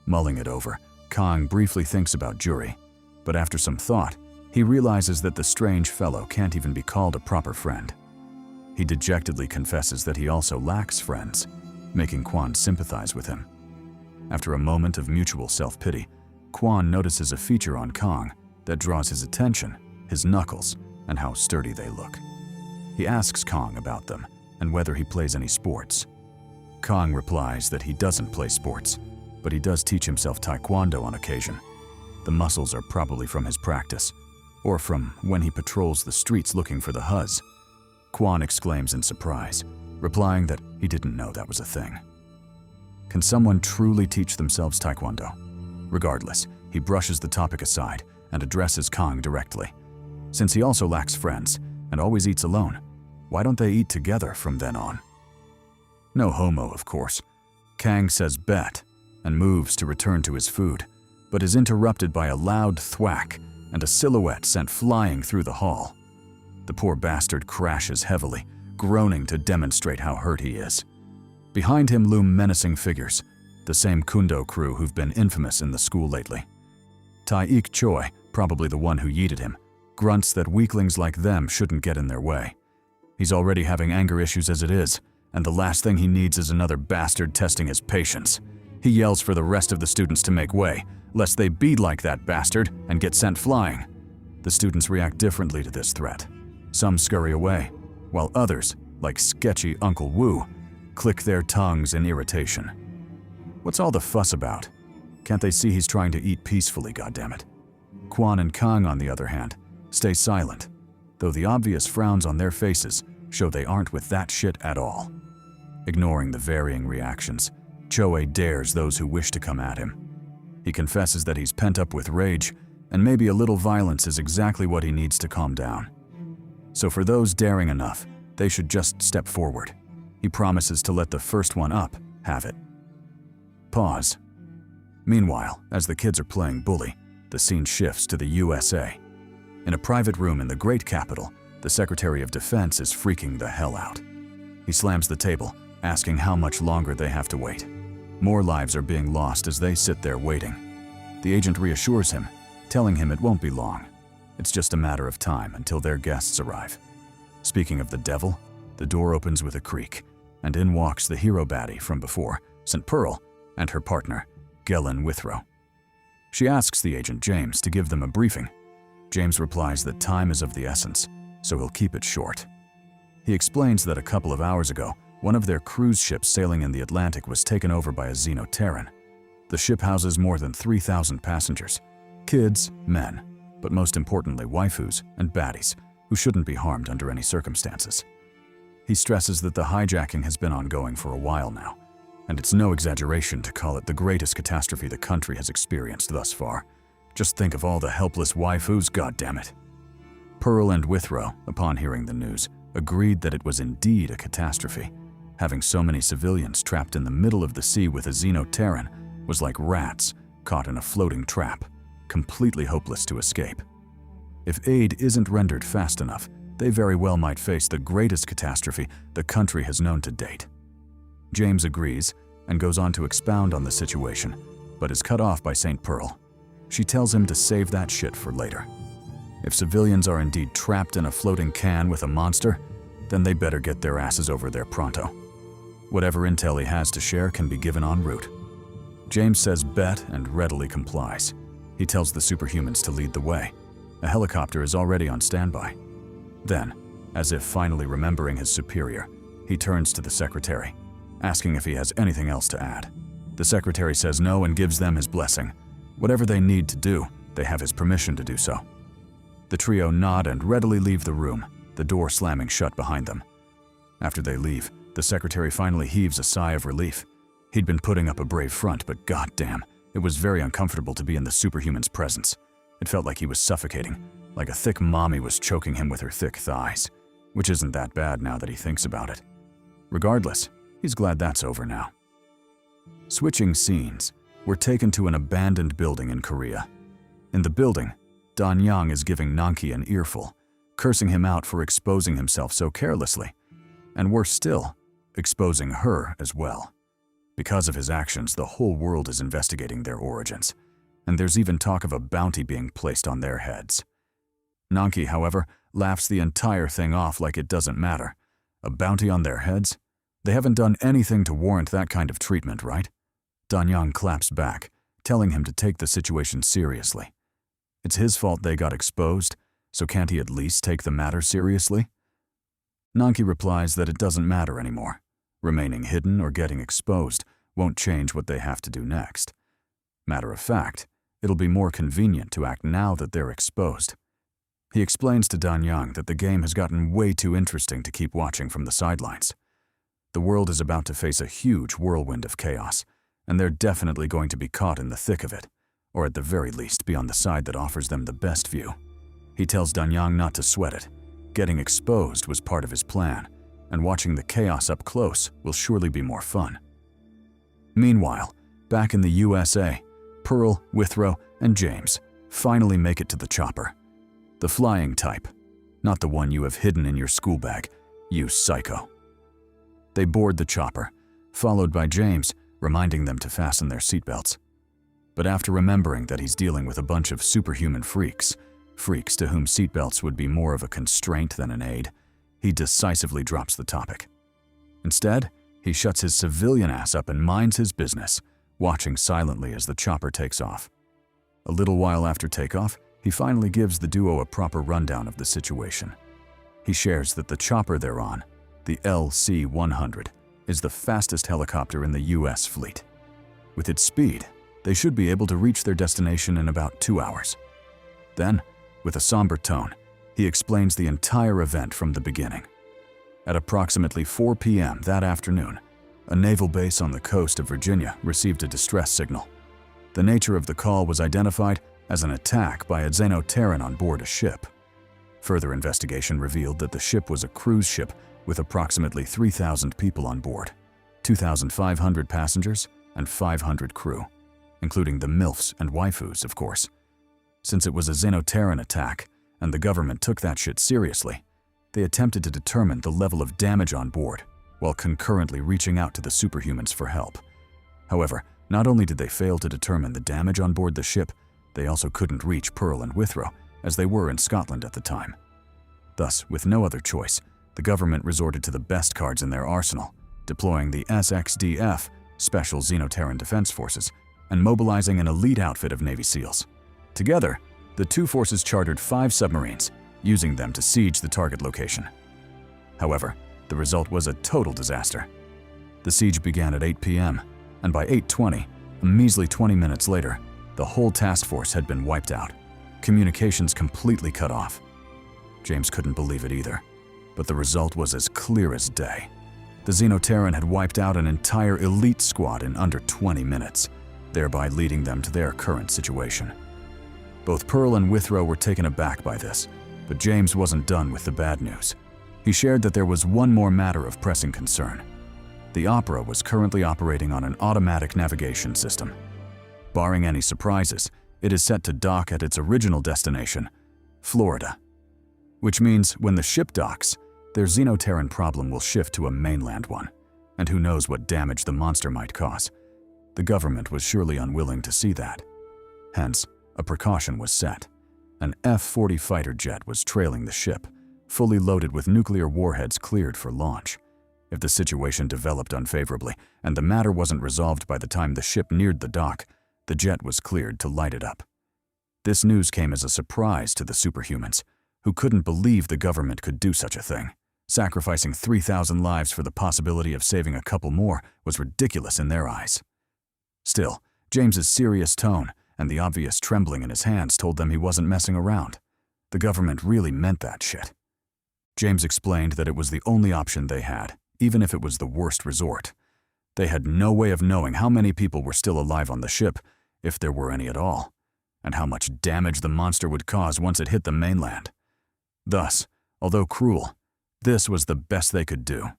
Mulling it over, Kang briefly thinks about Jury, but after some thought, he realizes that the strange fellow can't even be called a proper friend. He dejectedly confesses that he also lacks friends, making Quan sympathize with him. After a moment of mutual self-pity, Quan notices a feature on Kang that draws his attention, his knuckles, and how sturdy they look. He asks Kang about them and whether he plays any sports. Kang replies that he doesn't play sports, but he does teach himself taekwondo on occasion. The muscles are probably from his practice, or from when he patrols the streets looking for the Huz. Quan exclaims in surprise, replying that he didn't know that was a thing. Can someone truly teach themselves taekwondo? Regardless, he brushes the topic aside and addresses Kang directly. Since he also lacks friends and always eats alone, why don't they eat together from then on? No homo, of course. Kang says bet and moves to return to his food, but is interrupted by a loud thwack and a silhouette sent flying through the hall. The poor bastard crashes heavily, groaning to demonstrate how hurt he is. Behind him loom menacing figures, the same Kundo crew who've been infamous in the school lately. Tai-ik Choi, probably the one who yeeted him, grunts that weaklings like them shouldn't get in their way. He's already having anger issues as it is, and the last thing he needs is another bastard testing his patience. He yells for the rest of the students to make way, lest they be like that bastard and get sent flying. The students react differently to this threat. Some scurry away, while others, like sketchy Uncle Wu, click their tongues in irritation. What's all the fuss about? Can't they see he's trying to eat peacefully, goddammit? Quan and Kang, on the other hand, stay silent. though the obvious frowns on their faces show they aren't with that shit at all. Ignoring the varying reactions, Choe dares those who wish to come at him. He confesses that he's pent up with rage, and maybe a little violence is exactly what he needs to calm down. So for those daring enough, they should just step forward. He promises to let the first one up have it. Pause. Meanwhile, as the kids are playing bully, the scene shifts to the USA. In a private room in the great capital, the Secretary of Defense is freaking the hell out. He slams the table, asking how much longer they have to wait. More lives are being lost as they sit there waiting. The agent reassures him, telling him it won't be long. It's just a matter of time until their guests arrive. Speaking of the devil, the door opens with a creak, and in walks the hero baddie from before, St. Pearl, and her partner, Gellin Withrow. She asks the agent James to give them a briefing. James replies that time is of the essence, so he'll keep it short. He explains that a couple of hours ago, one of their cruise ships sailing in the Atlantic was taken over by a Xenoterran. The ship houses more than 3,000 passengers, kids, men, but most importantly waifus and baddies, who shouldn't be harmed under any circumstances. He stresses that the hijacking has been ongoing for a while now, and it's no exaggeration to call it the greatest catastrophe the country has experienced thus far. Just think of all the helpless waifus, goddammit. Pearl and Withrow, upon hearing the news, agreed that it was indeed a catastrophe. Having so many civilians trapped in the middle of the sea with a Xenoterran was like rats caught in a floating trap, completely hopeless to escape. If aid isn't rendered fast enough, they very well might face the greatest catastrophe the country has known to date. James agrees and goes on to expound on the situation, but is cut off by St. Pearl. She tells him to save that shit for later. If civilians are indeed trapped in a floating can with a monster, then they better get their asses over there pronto. Whatever intel he has to share can be given en route. James says bet and readily complies. He tells the superhumans to lead the way. A helicopter is already on standby. Then, as if finally remembering his superior, he turns to the secretary, asking if he has anything else to add. The secretary says no and gives them his blessing. Whatever they need to do, they have his permission to do so. The trio nod and readily leave the room, the door slamming shut behind them. After they leave, the secretary finally heaves a sigh of relief. He'd been putting up a brave front, but goddamn, it was very uncomfortable to be in the superhuman's presence. It felt like he was suffocating, like a thick mommy was choking him with her thick thighs, which isn't that bad now that he thinks about it. Regardless, he's glad that's over now. Switching scenes, we're taken to an abandoned building in Korea. In the building, Dan Yang is giving Nanki an earful, cursing him out for exposing himself so carelessly. And worse still, exposing her as well. Because of his actions, the whole world is investigating their origins, and there's even talk of a bounty being placed on their heads. Nanki, however, laughs the entire thing off like it doesn't matter. A bounty on their heads? They haven't done anything to warrant that kind of treatment, right? Danyang claps back, telling him to take the situation seriously. It's his fault they got exposed, so can't he at least take the matter seriously? Nanki replies that it doesn't matter anymore. Remaining hidden or getting exposed won't change what they have to do next. Matter of fact, it'll be more convenient to act now that they're exposed. He explains to Danyang that the game has gotten way too interesting to keep watching from the sidelines. The world is about to face a huge whirlwind of chaos, and they're definitely going to be caught in the thick of it, or at the very least be on the side that offers them the best view. He tells Danyang not to sweat it. Getting exposed was part of his plan, and watching the chaos up close will surely be more fun. Meanwhile, back in the USA, Pearl, Withrow, and James finally make it to the chopper. The flying type, not the one you have hidden in your school bag, you psycho. They board the chopper, followed by James, reminding them to fasten their seatbelts. But after remembering that he's dealing with a bunch of superhuman freaks to whom seatbelts would be more of a constraint than an aid, he decisively drops the topic. Instead, he shuts his civilian ass up and minds his business, watching silently as the chopper takes off. A little while after takeoff, he finally gives the duo a proper rundown of the situation. He shares that the chopper they're on, the LC-100, is the fastest helicopter in the US fleet. With its speed, they should be able to reach their destination in about 2 hours. Then, with a somber tone, He explains the entire event from the beginning. At approximately 4 p.m. that afternoon, a naval base on the coast of Virginia received a distress signal. The nature of the call was identified as an attack by a Xenoterran on board a ship. Further investigation revealed that the ship was a cruise ship with approximately 3,000 people on board, 2,500 passengers and 500 crew, including the MILFs and waifus, of course. Since it was a Xenoterran attack, and the government took that shit seriously, they attempted to determine the level of damage on board while concurrently reaching out to the superhumans for help. However, not only did they fail to determine the damage on board the ship, they also couldn't reach Pearl and Withrow, as they were in Scotland at the time. Thus, with no other choice, the government resorted to the best cards in their arsenal, deploying the SXDF, Special Xenoterran Defense Forces, and mobilizing an elite outfit of Navy SEALs. Together, the two forces chartered 5 submarines, using them to siege the target location. However, the result was a total disaster. The siege began at 8 p.m., and by 8:20, a measly 20 minutes later, the whole task force had been wiped out, communications completely cut off. James couldn't believe it either, but the result was as clear as day. The Xenoterran had wiped out an entire elite squad in under 20 minutes, thereby leading them to their current situation. Both Pearl and Withrow were taken aback by this, but James wasn't done with the bad news. He shared that there was one more matter of pressing concern. The Opera was currently operating on an automatic navigation system. Barring any surprises, it is set to dock at its original destination, Florida. Which means when the ship docks, their Xenoterran problem will shift to a mainland one, and who knows what damage the monster might cause. The government was surely unwilling to see that. Hence, a precaution was set. An F-40 fighter jet was trailing the ship, fully loaded with nuclear warheads cleared for launch. If the situation developed unfavorably and the matter wasn't resolved by the time the ship neared the dock, the jet was cleared to light it up. This news came as a surprise to the superhumans, who couldn't believe the government could do such a thing. Sacrificing 3,000 lives for the possibility of saving a couple more was ridiculous in their eyes. Still, James's serious tone and the obvious trembling in his hands told them he wasn't messing around. The government really meant that shit. James explained that it was the only option they had, even if it was the worst resort. They had no way of knowing how many people were still alive on the ship, if there were any at all, and how much damage the monster would cause once it hit the mainland. Thus, although cruel, this was the best they could do.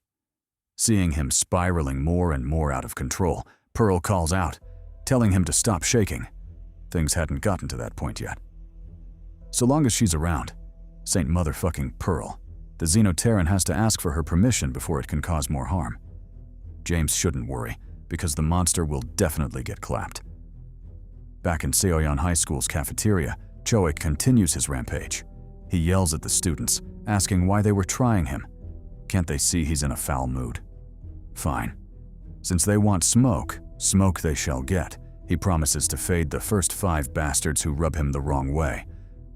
Seeing him spiraling more and more out of control, Pearl calls out, telling him to stop shaking. Things hadn't gotten to that point yet. So long as she's around, Saint Motherfucking Pearl, the Xenoterran has to ask for her permission before it can cause more harm. James shouldn't worry, because the monster will definitely get clapped. Back in Seoyeon High School's cafeteria, Choik continues his rampage. He yells at the students, asking why they were trying him. Can't they see he's in a foul mood? Fine. Since they want smoke, smoke they shall get. He promises to fade the first 5 bastards who rub him the wrong way.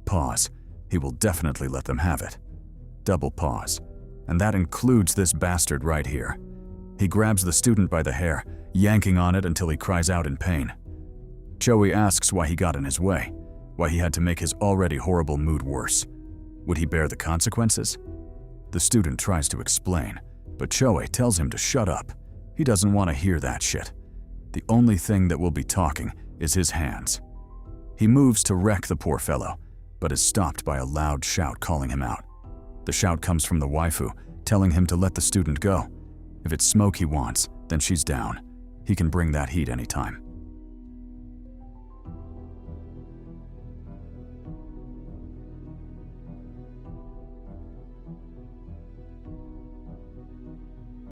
Pause. He will definitely let them have it. Double pause. And that includes this bastard right here. He grabs the student by the hair, yanking on it until he cries out in pain. Choi asks why he got in his way, why he had to make his already horrible mood worse. Would he bear the consequences? The student tries to explain, but Choi tells him to shut up. He doesn't want to hear that shit. The only thing that will be talking is his hands. He moves to wreck the poor fellow, but is stopped by a loud shout calling him out. The shout comes from the waifu, telling him to let the student go. If it's smoke he wants, then she's down. He can bring that heat anytime.